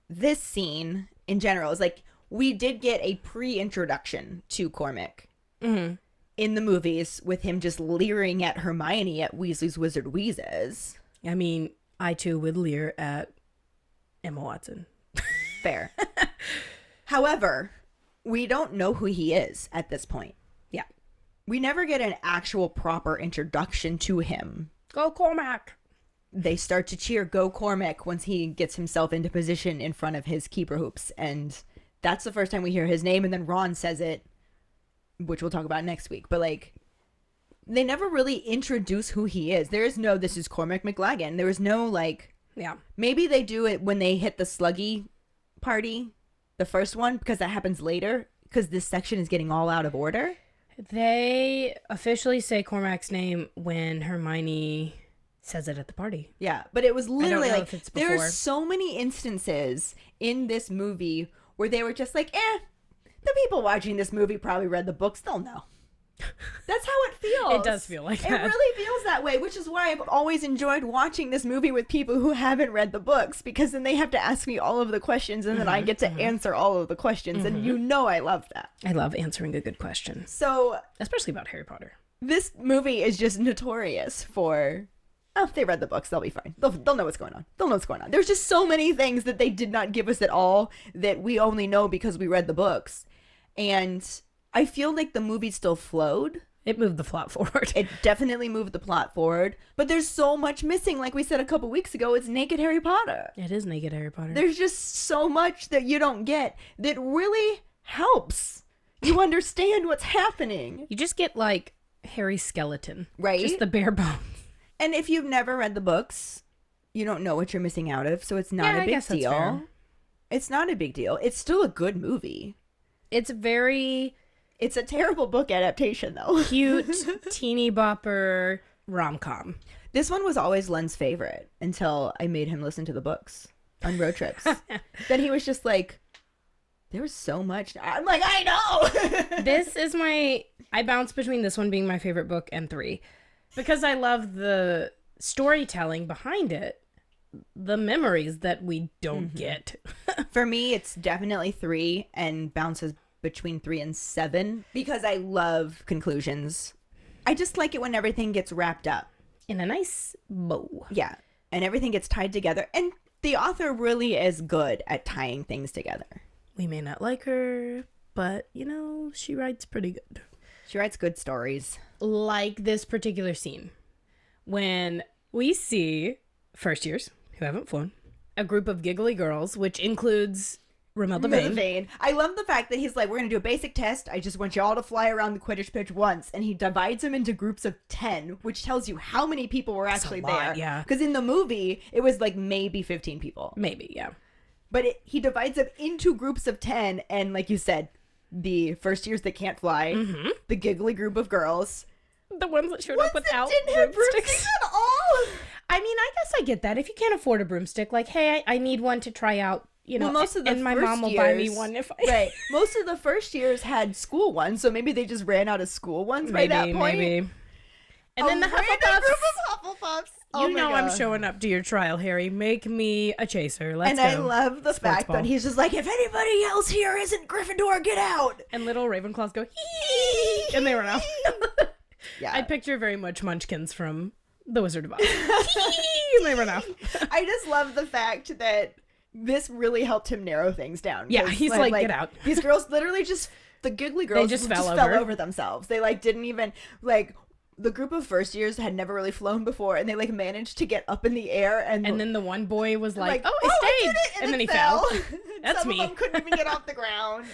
this scene in general is like we did get a pre-introduction to Cormac in the movies with him just leering at Hermione at Weasley's Wizard Wheezes. I mean, I too would leer at Emma Watson. Fair. However, we don't know who he is at this point. Yeah. We never get an actual proper introduction to him. Go Cormac! They start to cheer Go Cormac once he gets himself into position in front of his keeper hoops. And that's the first time we hear his name. And then Ron says it which we'll talk about next week. But like, they never really introduce who he is. There is no, this is Cormac McLagan. There is no like, Yeah. maybe they do it when they hit the Sluggy party, the first one, because that happens later, because this section is getting all out of order. They officially say Cormac's name when Hermione says it at the party. Yeah, but it was literally know like, if it's there are before. so many instances in this movie where they were just like, the people watching this movie probably read the books, they'll know. That's how it feels. It does feel like it that. It really feels that way, which is why I've always enjoyed watching this movie with people who haven't read the books, because then they have to ask me all of the questions and then I get to answer all of the questions, and you know I love that. I love answering a good question, So especially about Harry Potter. this movie is just notorious for, oh, if they read the books, they'll be fine. They'll know what's going on. They'll know what's going on. There's just so many things that they did not give us at all that we only know because we read the books. And I feel like the movie still flowed. It moved the plot forward. It definitely moved the plot forward. But there's so much missing. Like we said a couple weeks ago, it's naked Harry Potter. It is naked Harry Potter. There's just so much that you don't get that really helps you understand what's happening. You just get like Harry's skeleton. Right? Just the bare bones. And if you've never read the books, you don't know what you're missing out of, so it's not a I big guess that's deal. fair. It's not a big deal. It's still a good movie. It's very It's a terrible book adaptation, though. cute, teeny bopper rom-com. This one was always Len's favorite until I made him listen to the books on road trips. Then he was just like, there was so much. I'm like, I know. This is I bounce between this one being my favorite book and 3 because I love the storytelling behind it, the memories that we don't get. For me, it's definitely 3 and bounces between 3 and 7 because I love conclusions. I just like it when everything gets wrapped up. In a nice bow. Yeah. And everything gets tied together. And the author really is good at tying things together. We may not like her, but, she writes pretty good. She writes good stories. Like this particular scene when we see first years who haven't flown, a group of giggly girls, which includes Romelda Vane. I love the fact that he's like, we're going to do a basic test. I just want you all to fly around the Quidditch pitch once. And he divides them into groups of 10, which tells you how many people were actually a lot, there. yeah. Because in the movie, it was like maybe 15 people. Maybe, yeah. But he divides them into groups of 10. And like you said, the first years that can't fly, the giggly group of girls. The ones that showed up without didn't have broomsticks. at all. I mean, I guess I get that. If you can't afford a broomstick, like, hey, I need one to try out, Well, most of the and my first mom will buy me years- one if I... Right. Most of the first years had school ones, so maybe they just ran out of school ones by that point. Maybe. And then the random Hufflepuffs. group of Hufflepuffs. Oh You my know I'm God. showing up to your trial, Harry. Make me a chaser. Let's And go. I love the fact ball. that he's just like, if anybody else here isn't Gryffindor, get out. And little Ravenclaws go, hee, and they run off. Yeah. I picture very much Munchkins from The Wizard of Oz. Hee, and they run off. I just love the fact that this really helped him narrow things down. Yeah, 'Cause, he's like, get out. These girls literally the giggly girls just fell fell over. over themselves. They didn't even, the group of first years had never really flown before, and they managed to get up in the air, and And then the one boy was like, oh, I I stayed. did it, and then he fell. That's Some me. of them couldn't even get off the ground.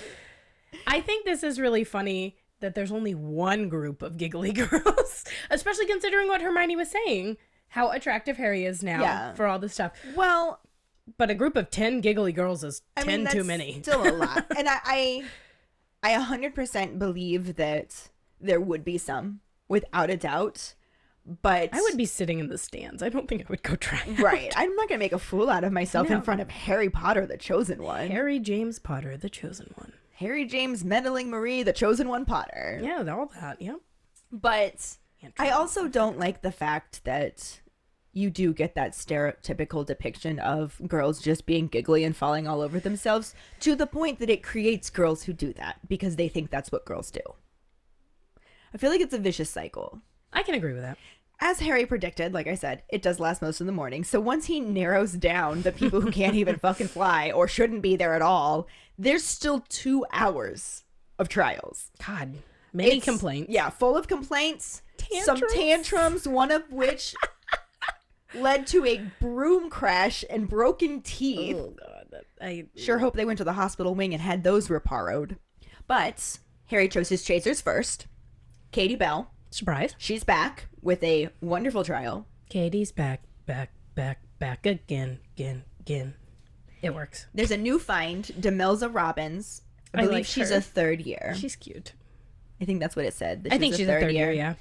I think this is really funny that there's only one group of giggly girls, especially considering what Hermione was saying, how attractive Harry is now Yeah. for all this stuff. Well, But a group of 10 giggly girls is 10 I mean, too that's many. Still a lot. And I 100% believe that there would be some, without a doubt. But I would be sitting in the stands. I don't think I would go try out. right. I'm not gonna make a fool out of myself in No. front of Harry Potter, the Chosen One. Harry James Potter, the chosen one. Harry James meddling Marie, the Chosen One Potter. Yeah, all that. Yep. But Can't I try also don't like the fact that you do get that stereotypical depiction of girls just being giggly and falling all over themselves, to the point that it creates girls who do that because they think that's what girls do. I feel like it's a vicious cycle. I can agree with that. As Harry predicted, like I said, it does last most of the morning. So once he narrows down the people who can't even fucking fly or shouldn't be there at all, there's still 2 hours of trials. God, many It's- complaints. Yeah, full of complaints. Some Tantrums. tantrums, one of which led to a broom crash and broken teeth. Oh, God. Sure hope they went to the hospital wing and had those reparoed. But Harry chose his chasers first. Katie Bell. Surprise. She's back with a wonderful trial. Katie's back again. It works. There's a new find, Demelza Robbins. I believe like she's her. a third year. She's cute. I think that's what it said. that I think she's a third year, yeah.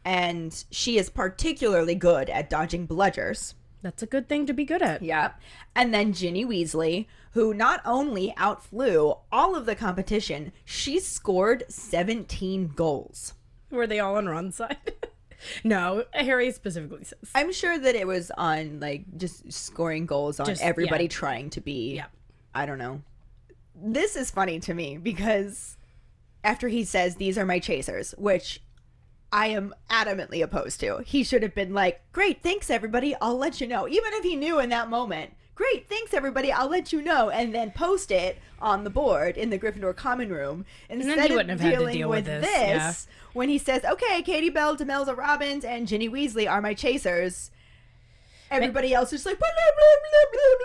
And she is particularly good at dodging bludgers. That's a good thing to be good at. Yeah. And then Ginny Weasley, who not only outflew all of the competition, she scored 17 goals. Were they all on Ron's side? No, Harry specifically says. I'm sure that it was on, like, just scoring goals on Just, everybody yeah. trying to be, Yeah. I don't know. This is funny to me because after he says, these are my chasers, which I am adamantly opposed to. He should have been like, great, thanks everybody, I'll let you know. Even if he knew in that moment, great, thanks everybody, I'll let you know. And then post it on the board in the Gryffindor common room. Instead then he of wouldn't have had to dealing deal with with this, this, yeah. when he says, okay, Katie Bell, Demelza Robbins, and Ginny Weasley are my chasers, everybody else is like, blah, blah, blah, blah,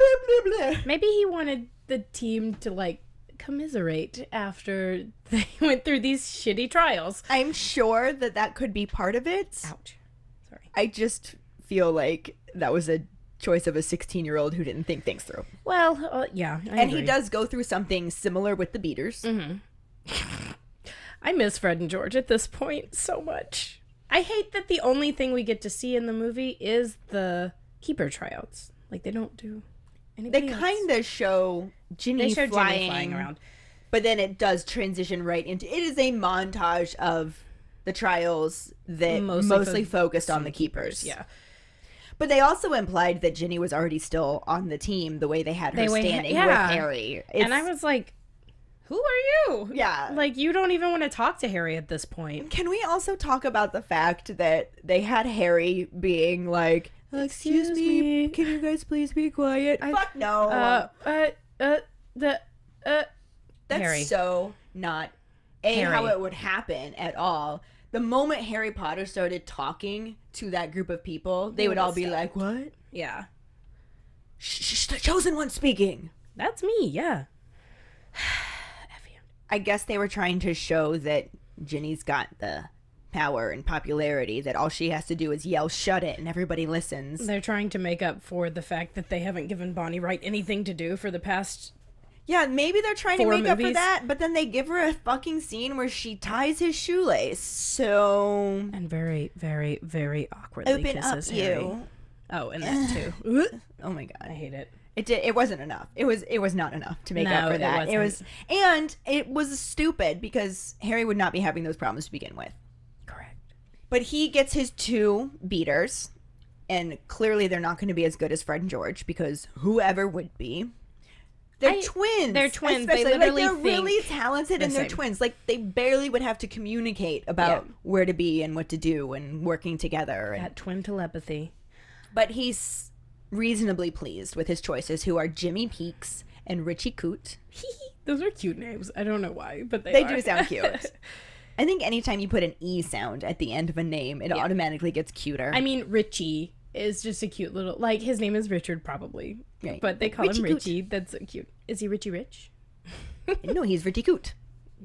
blah, blah, blah. Maybe he wanted the team to, like, commiserate after they went through these shitty trials. I'm sure that that could be part of it. Ouch. Sorry. I just feel like that was a choice of a 16-year-old who didn't think things through. Well, yeah. I And agree. he does go through something similar with the beaters. I miss Fred and George at this point so much. I hate that the only thing we get to see in the movie is the keeper tryouts. Like, they don't do They anything else. kind of show Ginny They show flying, Ginny flying around. but then it does transition right into, it is a montage of the trials that mostly focused on the keepers. Yeah. But they also implied that Ginny was already still on the team the way they had her standing yeah. with Harry. And I was like, who are you? Yeah. Like, you don't even want to talk to Harry at this point. Can we also talk about the fact that they had Harry being like, excuse me, can you guys please be quiet? Fuck no. That's Harry. so not Harry. how it would happen at all. The moment Harry Potter started talking to that group of people, they would all be like, what? Yeah. Shh, the chosen one speaking. That's me, yeah. I guess they were trying to show that Ginny's got the power and popularity, that all she has to do is yell shut it and everybody listens. They're trying to make up for the fact that they haven't given Bonnie Wright anything to do for the past... Yeah, maybe they're trying to 4 make up for movies. that, but then they give her a fucking scene where she ties his shoelace. So And very, very, very awkwardly open up kisses Harry. you. Oh, and that too. Oh my I god. hate it. It wasn't enough. It was not enough to make up No, for it that. It was, wasn't. and it was stupid because Harry would not be having those problems to begin with. Correct. But he gets his 2 beaters, and clearly they're not going to be as good as Fred and George because whoever would be. They're twins. They're twins. They Especially. literally they're really think talented the and they're same. twins. Like, they barely would have to communicate about where to be and what to do and working together. And, That twin telepathy. but he's reasonably pleased with his choices, who are Jimmy Peaks and Richie Coot. Those are cute names. I don't know why, but They are. do sound cute. I think anytime you put an E sound at the end of a name, it automatically gets cuter. I mean, Richie is just a cute little... Like, his name is Richard, probably. Right. But they call Richie him Coot. Richie. That's so cute. Is he Richie Rich? No, he's Richie Coot.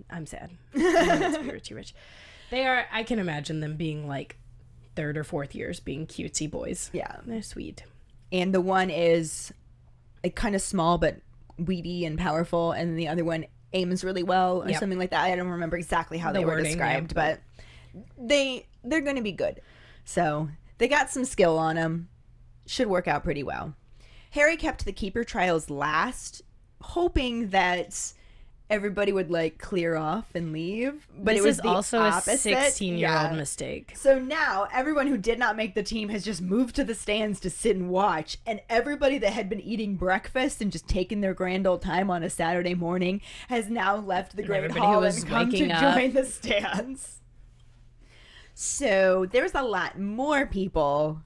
I'm sad. I want it to be Richie Rich. They are... I can imagine them being, like, 3rd or 4th years, being cutesy boys. Yeah. They're sweet. And the one is like kind of small but weedy and powerful, and the other one aims really well or Yep. something like that. I don't remember exactly how The they were wording, described, yeah. but they're going to be good. So they got some skill on them. Should work out pretty well. Harry kept the keeper trials last, hoping that everybody would like clear off and leave. But This it was is the also opposite. a 16-year-old Yeah. mistake. So now everyone who did not make the team has just moved to the stands to sit and watch, and everybody that had been eating breakfast and just taking their grand old time on a Saturday morning has now left the great everybody who hall was and come to waking up. join the stands. So there's a lot more people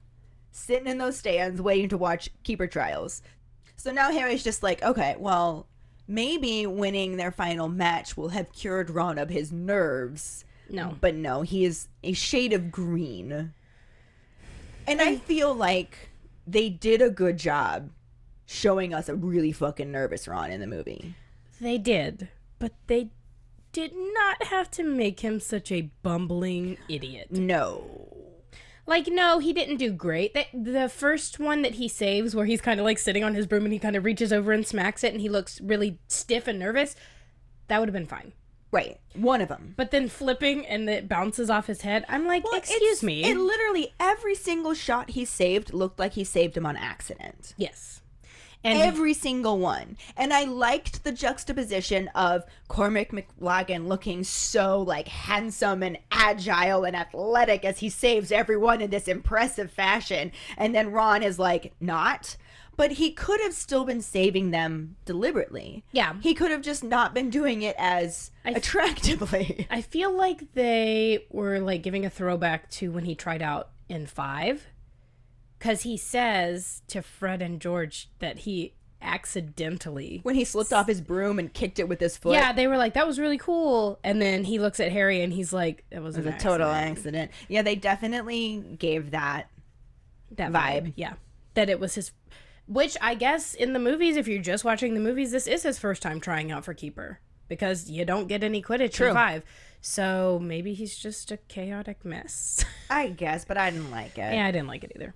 sitting in those stands waiting to watch keeper trials. So now Harry's just like, okay, well, maybe winning their final match will have cured Ron of his nerves. No. But no, he is a shade of green. And I feel like they did a good job showing us a really fucking nervous Ron in the movie. They did, but they did not have to make him such a bumbling idiot. No. Like, no, he didn't do great. The first one that he saves, where he's kind of like sitting on his broom and he kind of reaches over and smacks it and he looks really stiff and nervous, that would have been fine. Right. One of them. But then flipping and it bounces off his head, I'm like, excuse me. It literally, every single shot he saved looked like he saved him on accident. Yes. And every single one. And I liked the juxtaposition of Cormac McLagan looking so like handsome and agile and athletic as he saves everyone in this impressive fashion. And then Ron is like, not. But he could have still been saving them deliberately. Yeah. He could have just not been doing it as attractively. I feel like they were like giving a throwback to when he tried out in 5. Because he says to Fred and George that he accidentally... when he slipped off his broom and kicked it with his foot. Yeah, they were like, that was really cool. And then he looks at Harry and he's like, it was a total accident. Yeah, they definitely gave that vibe. Yeah, that it was his... Which I guess in the movies, if you're just watching the movies, this is his first time trying out for keeper. Because you don't get any Quidditch in 5. So maybe he's just a chaotic mess. I guess, but I didn't like it. Yeah, I didn't like it either.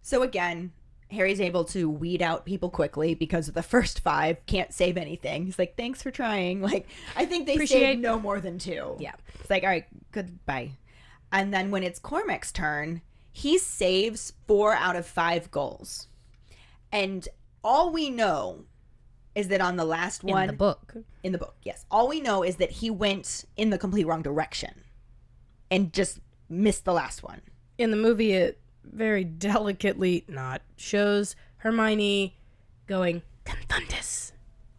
So again, Harry's able to weed out people quickly because of the first 5 can't save anything. He's like, thanks for trying. Like, I think they saved no more than 2. Yeah. It's like, all right, goodbye. And then when it's Cormac's turn, he saves 4 out of 5 goals. And all we know is that on the last one... In the book, yes. All we know is that he went in the complete wrong direction and just missed the last one. In the movie, it very delicately not shows Hermione going, Confundus.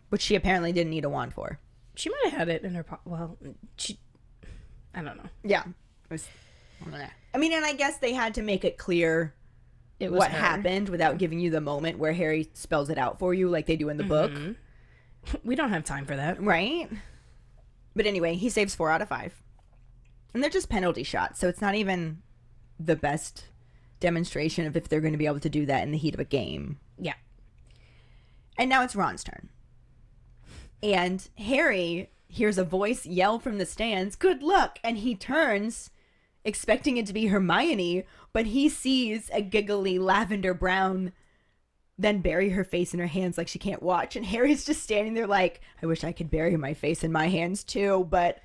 Which she apparently didn't need a wand for. She might have had it in her I don't know. Yeah. I mean, and I guess they had to make it clear what happened without giving you the moment where Harry spells it out for you like they do in the book. We don't have time for that. Right? But anyway, he saves 4 out of 5. And they're just penalty shots, so it's not even the best demonstration of if they're going to be able to do that in the heat of a game. Yeah. And now it's Ron's turn. And Harry hears a voice yell from the stands, "Good luck!" And he turns, expecting it to be Hermione, but he sees a giggly lavender brown then bury her face in her hands like she can't watch. And Harry's just standing there like, I wish I could bury my face in my hands too, but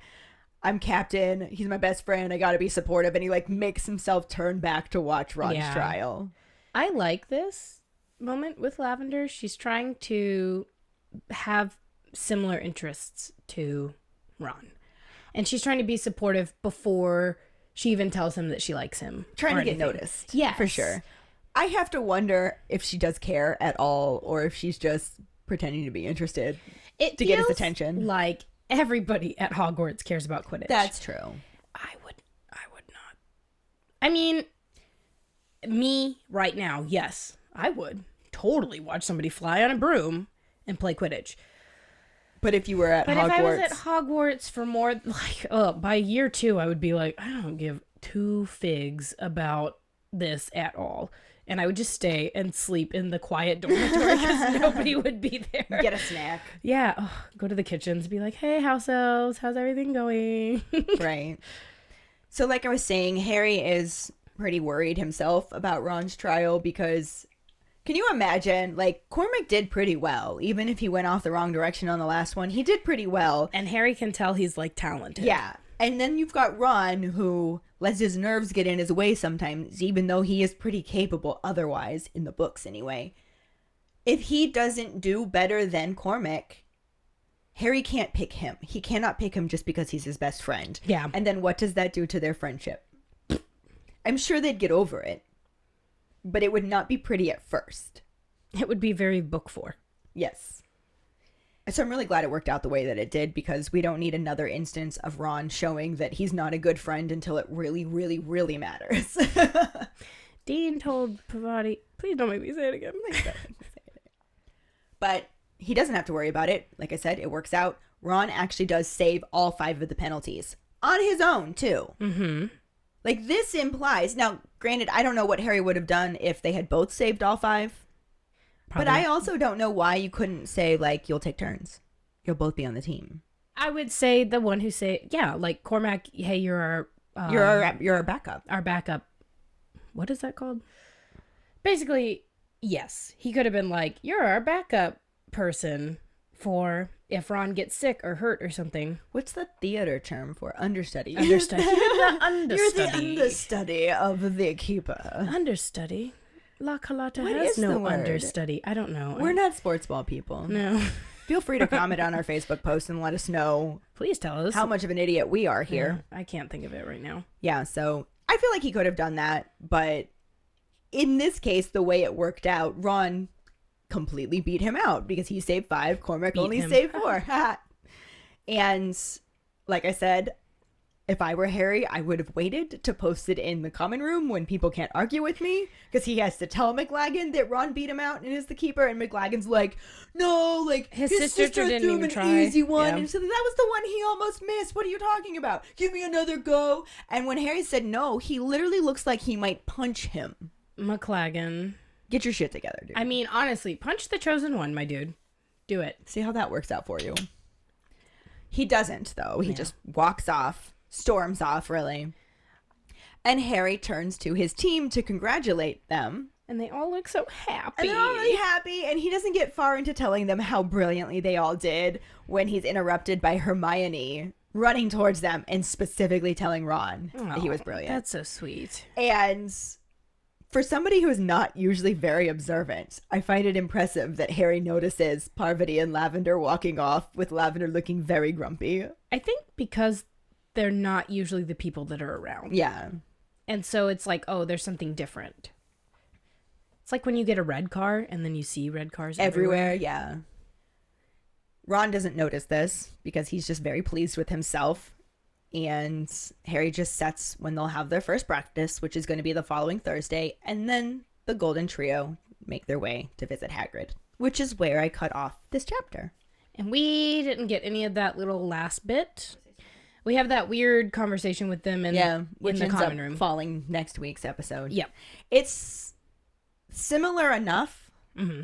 I'm captain. He's my best friend. I gotta be supportive. And he like makes himself turn back to watch Ron's trial. I like this moment with Lavender. She's trying to have similar interests to Ron. And she's trying to be supportive before she even tells him that she likes him. Trying to get noticed. Yeah, for sure. I have to wonder if she does care at all or if she's just pretending to be interested to get his attention. Like everybody at Hogwarts cares about Quidditch. That's true. I would not. I mean, me right now, yes, I would totally watch somebody fly on a broom and play Quidditch. But if you were at Hogwarts... But if I was at Hogwarts for more, like, by year 2, I would be like, I don't give 2 figs about this at all. And I would just stay and sleep in the quiet dormitory because nobody would be there. Get a snack. Yeah. Oh, go to the kitchens, be like, hey, house elves, how's everything going? Right. So like I was saying, Harry is pretty worried himself about Ron's trial because... Can you imagine, like, Cormac did pretty well. Even if he went off the wrong direction on the last one, he did pretty well. And Harry can tell he's, like, talented. Yeah. And then you've got Ron, who lets his nerves get in his way sometimes, even though he is pretty capable otherwise, in the books anyway. If he doesn't do better than Cormac, Harry can't pick him. He cannot pick him just because he's his best friend. Yeah. And then what does that do to their friendship? I'm sure they'd get over it. But it would not be pretty at first. It would be very book 4. Yes. So I'm really glad it worked out the way that it did because we don't need another instance of Ron showing that he's not a good friend until it really, really, really matters. Dean told Pavati, please don't make me say it again. But he doesn't have to worry about it. Like I said, it works out. Ron actually does save all 5 of the penalties. On his own, too. Mm-hmm. Like, this implies... Now, granted, I don't know what Harry would have done if they had both saved all 5. Probably. But I also don't know why you couldn't say, like, you'll take turns. You'll both be on the team. I would say the one who say, yeah, like Cormac, hey, you're our You're our backup. our backup. What is that called? Basically, yes. He could have been like, you're our backup person for if Ron gets sick or hurt or something. What's the theater term for understudy? Understudy. You're the understudy. You're the understudy of the keeper. Understudy. La Calata What has is the no word? understudy. I don't know. We're not sports ball people. No. Feel free to comment on our Facebook post and let us know Please tell us. how much of an idiot we are here. Yeah, I can't think of it right now. Yeah, so I feel like he could have done that, but in this case, the way it worked out, Ron completely beat him out because he saved 5, Cormac Beat only him. saved 4. And like I said, if I were Harry, I would have waited to post it in the common room when people can't argue with me, because he has to tell McLagan that Ron beat him out and is the keeper, and McLagan's like, no, like His his sister didn't threw him even an try. easy one, Yeah. and so that was the one he almost missed. What are you talking about? Give me another go. And when Harry said no, he literally looks like he might punch him. McLagan. Get your shit together, dude. I mean, honestly, punch the chosen one, my dude. Do it. See how that works out for you. He doesn't, though. He Yeah. just walks off, storms off, really. And Harry turns to his team to congratulate them. And they all look so happy. And they're all really happy, and he doesn't get far into telling them how brilliantly they all did when he's interrupted by Hermione running towards them and specifically telling Ron that he was Aw, brilliant. That's so sweet. And for somebody who is not usually very observant, I find it impressive that Harry notices Parvati and Lavender walking off, with Lavender looking very grumpy. I think because they're not usually the people that are around. Yeah. And so it's like, oh, there's something different. It's like when you get a red car and then you see red cars Everywhere, yeah. Ron doesn't notice this because he's just very pleased with himself. And Harry just sets when they'll have their first practice, which is going to be the following Thursday. And then the Golden Trio make their way to visit Hagrid, which is where I cut off this chapter. And we didn't get any of that little last bit. We have that weird conversation with them in, which in the ends common up room. falling next week's episode. Yep. It's similar enough, Mm-hmm.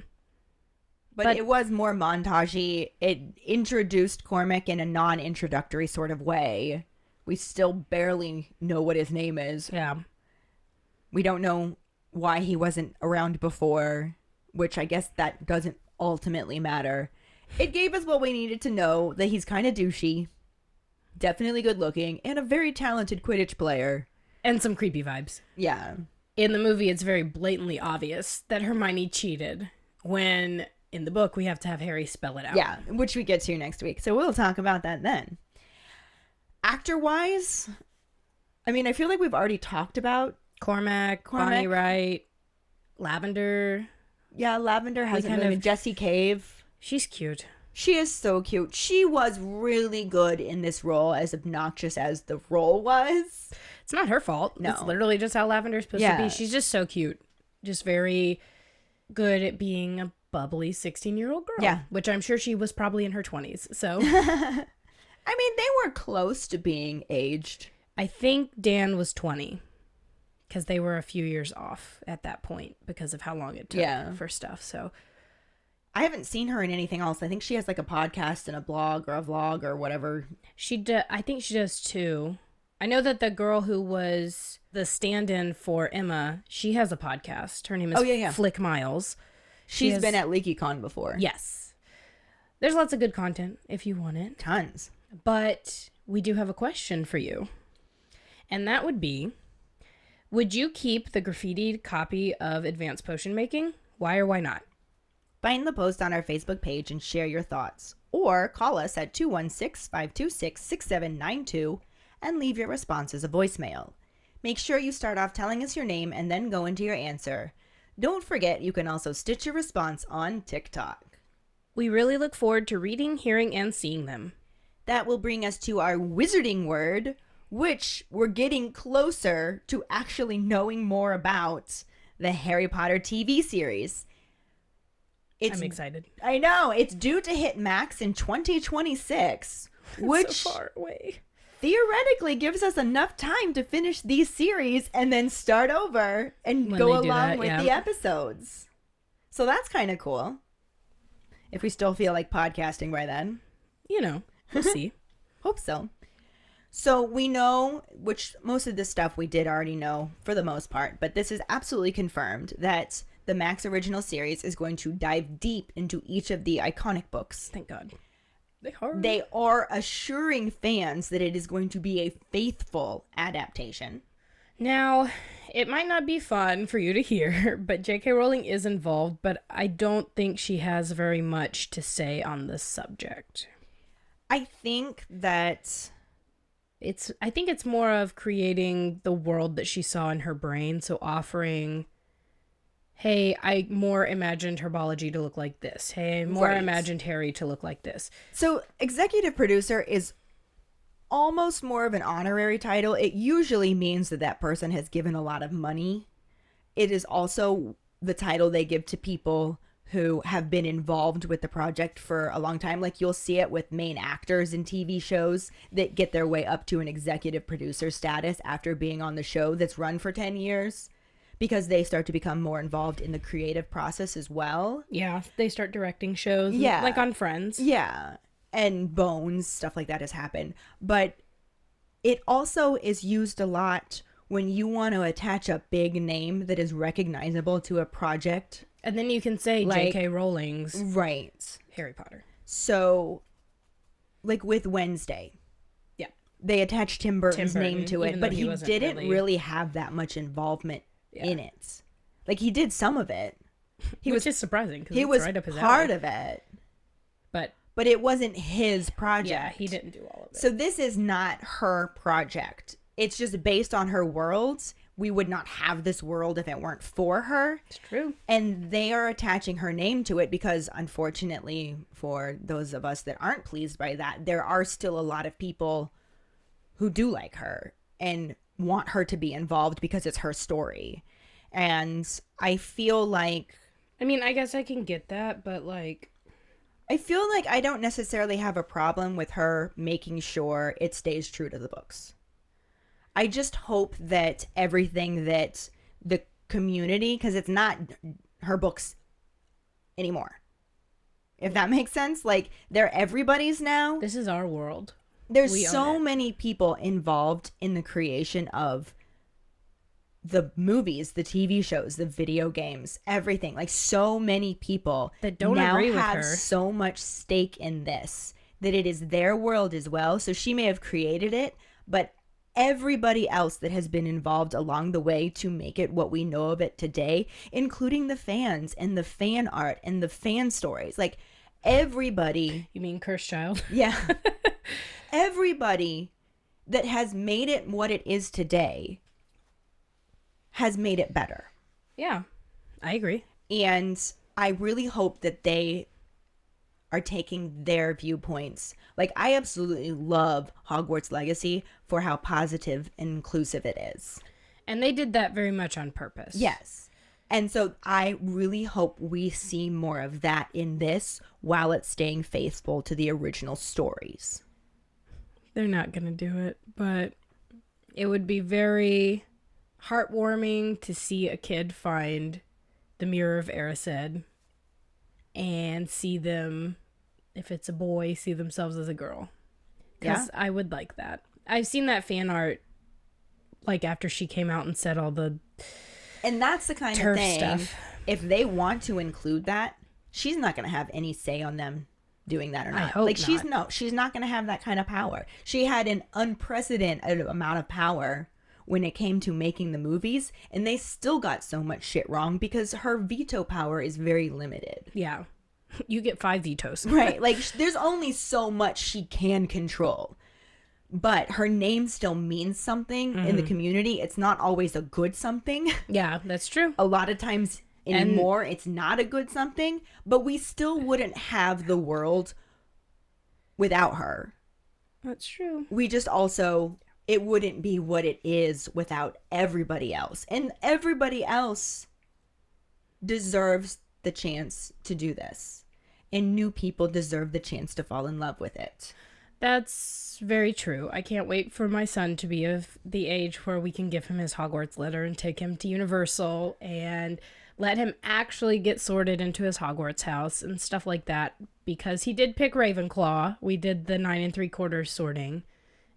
but it was more montagey. It introduced Cormac in a non-introductory sort of way. We still barely know what his name is. Yeah. We don't know why he wasn't around before, which I guess that doesn't ultimately matter. It gave us what we needed to know, that he's kind of douchey, definitely good looking, and a very talented Quidditch player. And some creepy vibes. Yeah. In the movie, it's very blatantly obvious that Hermione cheated, when in the book, we have to have Harry spell it out. Yeah, which we get to next week. So we'll talk about that then. Actor-wise, I mean, I feel like we've already talked about. Cormac, Bonnie Wright, Lavender. Yeah, Lavender has a kind movie. of- Jessie Cave. She's cute. She is so cute. She was really good in this role, as obnoxious as the role was. It's not her fault. No. It's literally just how Lavender's supposed to Yeah. be. She's just so cute. Just very good at being a bubbly 16-year-old girl. Yeah. Which I'm sure she was probably in her 20s. So I mean, they were close to being aged. I think Dan was 20. Because they were a few years off at that point because of how long it took for stuff. So I haven't seen her in anything else. I think she has like a podcast and a blog or a vlog or whatever. I think she does too. I know that the girl who was the stand-in for Emma, she has a podcast. Her name is Flick Miles. She's been at LeakyCon before. Yes. There's lots of good content if you want it. Tons. But we do have a question for you. And that would be, would you keep the graffitied copy of Advanced Potion Making? Why or why not? Find the post on our Facebook page and share your thoughts. Or call us at 216-526-6792 and leave your response as a voicemail. Make sure you start off telling us your name and then go into your answer. Don't forget, you can also stitch your response on TikTok. We really look forward to reading, hearing, and seeing them. That will bring us to our wizarding word, which we're getting closer to actually knowing more about the Harry Potter TV series. I'm excited. I know. It's due to hit Max in 2026, which so far away. theoretically gives us enough time to finish these series and then start over and When go they do along that, with yeah. the episodes. So that's kind of cool. If we still feel like podcasting by then. You know, we'll see. Hope so. So we know, which most of this stuff we did already know for the most part, but this is absolutely confirmed that the Max original series is going to dive deep into each of the iconic books. Thank God. They are. They are assuring fans that it is going to be a faithful adaptation. Now, it might not be fun for you to hear, but J.K. Rowling is involved, but I don't think she has very much to say on this subject. I think that I think it's more of creating the world that she saw in her brain, so offering, hey, I more imagined herbology to look like this. Hey, I more Right. imagined Harry to look like this. so executive producer is almost more of an honorary title. It usually means that that person has given a lot of money. It is also the title they give to people who have been involved with the project for a long time. Like you'll see it with main actors in TV shows that get their way up to an executive producer status after being on the show that's run for 10 years because they start to become more involved in the creative process as well. Yeah, they start directing shows, Yeah. like on Friends. Yeah. And Bones, stuff like that has happened. But it also is used a lot when you want to attach a big name that is recognizable to a project. And then you can say Like- J.K. Rowling's Right. Harry Potter. So, like with Wednesday. Yeah. They attached Tim Burton's Tim Burton, name to it, even but though he he wasn't didn't really- have that much involvement Yeah. in it. Like he did some of it. He Which was is surprising because he it's was right up his part alley. of it, But it wasn't his project. yeah, he didn't do all of it. So this is not her project. It's just based on her worlds. We would not have this world if it weren't for her. It's true. And they are attaching her name to it because, unfortunately, for those of us that aren't pleased by that, there are still a lot of people who do like her and want her to be involved because it's her story. And I feel like I mean, I guess I can get that, but like, I don't necessarily have a problem with her making sure it stays true to the books. I just hope that everything that the community, because it's not her books anymore. If that makes sense, like they're everybody's now. this is our world. There's we own so it. many people involved in the creation of the movies, the TV shows, the video games, everything. Like so many people That don't now agree with have her. so much stake in this that it is their world as well. So she may have created it, but everybody else that has been involved along the way to make it what we know of it today, including the fans and the fan art and the fan stories, like everybody, You mean Cursed Child? yeah, everybody that has made it what it is today has made it better. Yeah, I agree. And I really hope that they are taking their viewpoints. Like, I absolutely love Hogwarts Legacy for how positive and inclusive it is. And they did that very much on purpose. Yes. And so I really hope we see more of that in this while it's staying faithful to the original stories. They're not going to do it, but it would be very heartwarming to see a kid find the Mirror of Erised and see them, if it's a boy, see themselves as a girl. Because I would like that. I've seen that fan art, like after she came out and said all the And that's the kind of turf thing, stuff. if they want to include that, she's not going to have any say on them doing that or not. I hope like she's not. she's not going to have that kind of power. She had an unprecedented amount of power when it came to making the movies, and they still got so much shit wrong because her veto power is very limited. Yeah. You get 5 vetoes. Right? Like there's only so much she can control. But her name still means something in the community. It's not always a good something. Yeah, that's true. A lot of times anymore, it's not a good something, but we still wouldn't have the world without her. That's true. We just also, it wouldn't be what it is without everybody else. And everybody else deserves the chance to do this. And new people deserve the chance to fall in love with it. That's very true. I can't wait for my son to be of the age where we can give him his Hogwarts letter and take him to Universal and let him actually get sorted into his Hogwarts house and stuff like that, because he did pick Ravenclaw. We did the 9 3/4 sorting,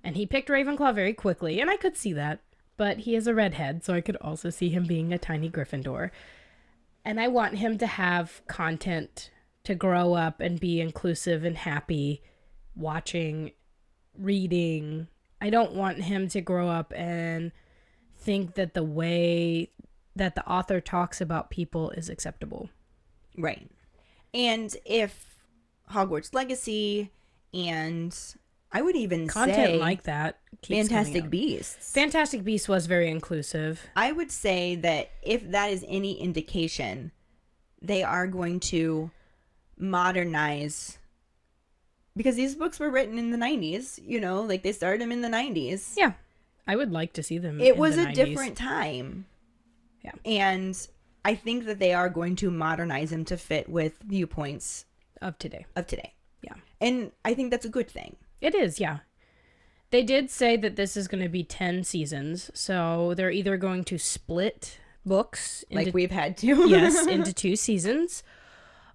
and he picked Ravenclaw very quickly, and I could see that. But he is a redhead, so I could also see him being a tiny Gryffindor. And I want him to have content to grow up and be inclusive and happy, watching, reading. I don't want him to grow up and think that the way that the author talks about people is acceptable. Right. And if Hogwarts Legacy and I would even Content say like that keeps Fantastic coming up. Beasts. Fantastic Beasts was very inclusive. I would say that if that is any indication, they are going to modernize, because these books were written in the 90s, you know, like they started them in the 90s. Yeah. I would like to see them It in was the a 90s. different time. Yeah. And I think that they are going to modernize them to fit with viewpoints Of today. of today. Yeah. And I think that's a good thing. It is, yeah. They did say that this is going to be 10 seasons, so they're either going to split books into, Like we've had to. yes, into 2 seasons,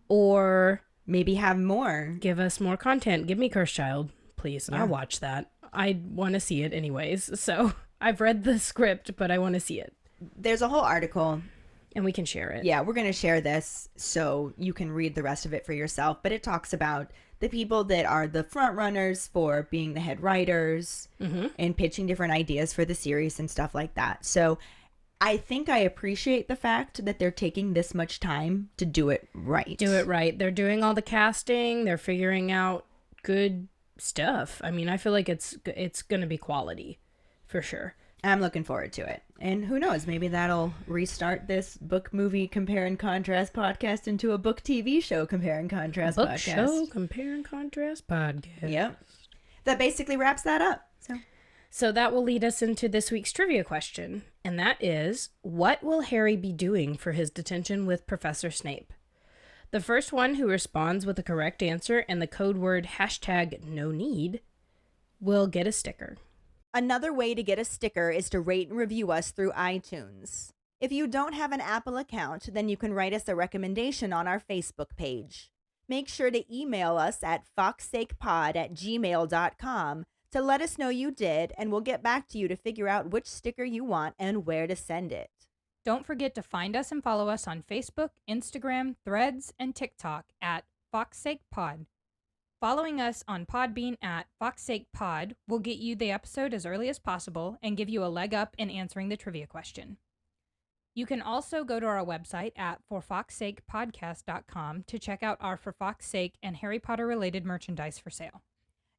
or Maybe have more. give us more content. Give me Cursed Child, please. Yeah. I'll watch that. I want to see it anyways, so I've read the script, but I want to see it, There's a whole article. and we can share it. Yeah, we're going to share this so you can read the rest of it for yourself. But it talks about the people that are the front runners for being the head writers and pitching different ideas for the series and stuff like that. So I think I appreciate the fact that they're taking this much time to do it right. Do it right. They're doing all the casting. They're figuring out good stuff. I mean, I feel like it's going to be quality for sure. I'm looking forward to it. And who knows, maybe that'll restart this book movie compare and contrast podcast into a book TV show compare and contrast Book podcast. show compare and contrast podcast. Yep. That basically wraps that up. So that will lead us into this week's trivia question, and that is, what will Harry be doing for his detention with Professor Snape? The first one who responds with the correct answer and the code word #NoNeed will get a sticker. Another way to get a sticker is to rate and review us through iTunes. If you don't have an Apple account, then you can write us a recommendation on our Facebook page. Make sure to email us at foxsakepod@gmail.com to let us know you did, and we'll get back to you to figure out which sticker you want and where to send it. Don't forget to find us and follow us on Facebook, Instagram, Threads, and TikTok at FoxSakePod. Following us on Podbean at FoxSakePod will get you the episode as early as possible and give you a leg up in answering the trivia question. You can also go to our website at forfoxsakepodcast.com to check out our For Fox's Sake and Harry Potter related merchandise for sale.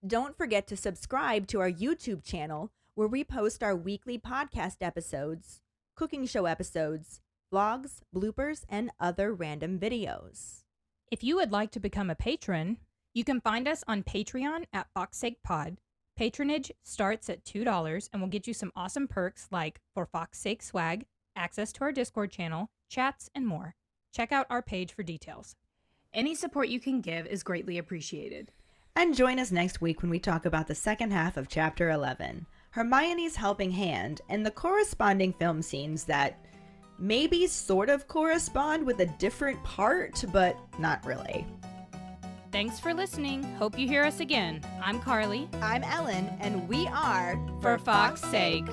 Don't forget to subscribe to our YouTube channel, where we post our weekly podcast episodes, cooking show episodes, vlogs, bloopers, and other random videos. If you would like to become a patron, you can find us on Patreon at FoxSakePod. Patronage starts at $2 and will get you some awesome perks like For Fox's Sake swag, access to our Discord channel, chats, and more. Check out our page for details. Any support you can give is greatly appreciated. And join us next week when we talk about the second half of Chapter 11, Hermione's helping hand, and the corresponding film scenes that maybe sort of correspond with a different part, but not really. Thanks for listening. Hope you hear us again. I'm Carly. I'm Ellen, and we are For Fox's Sake.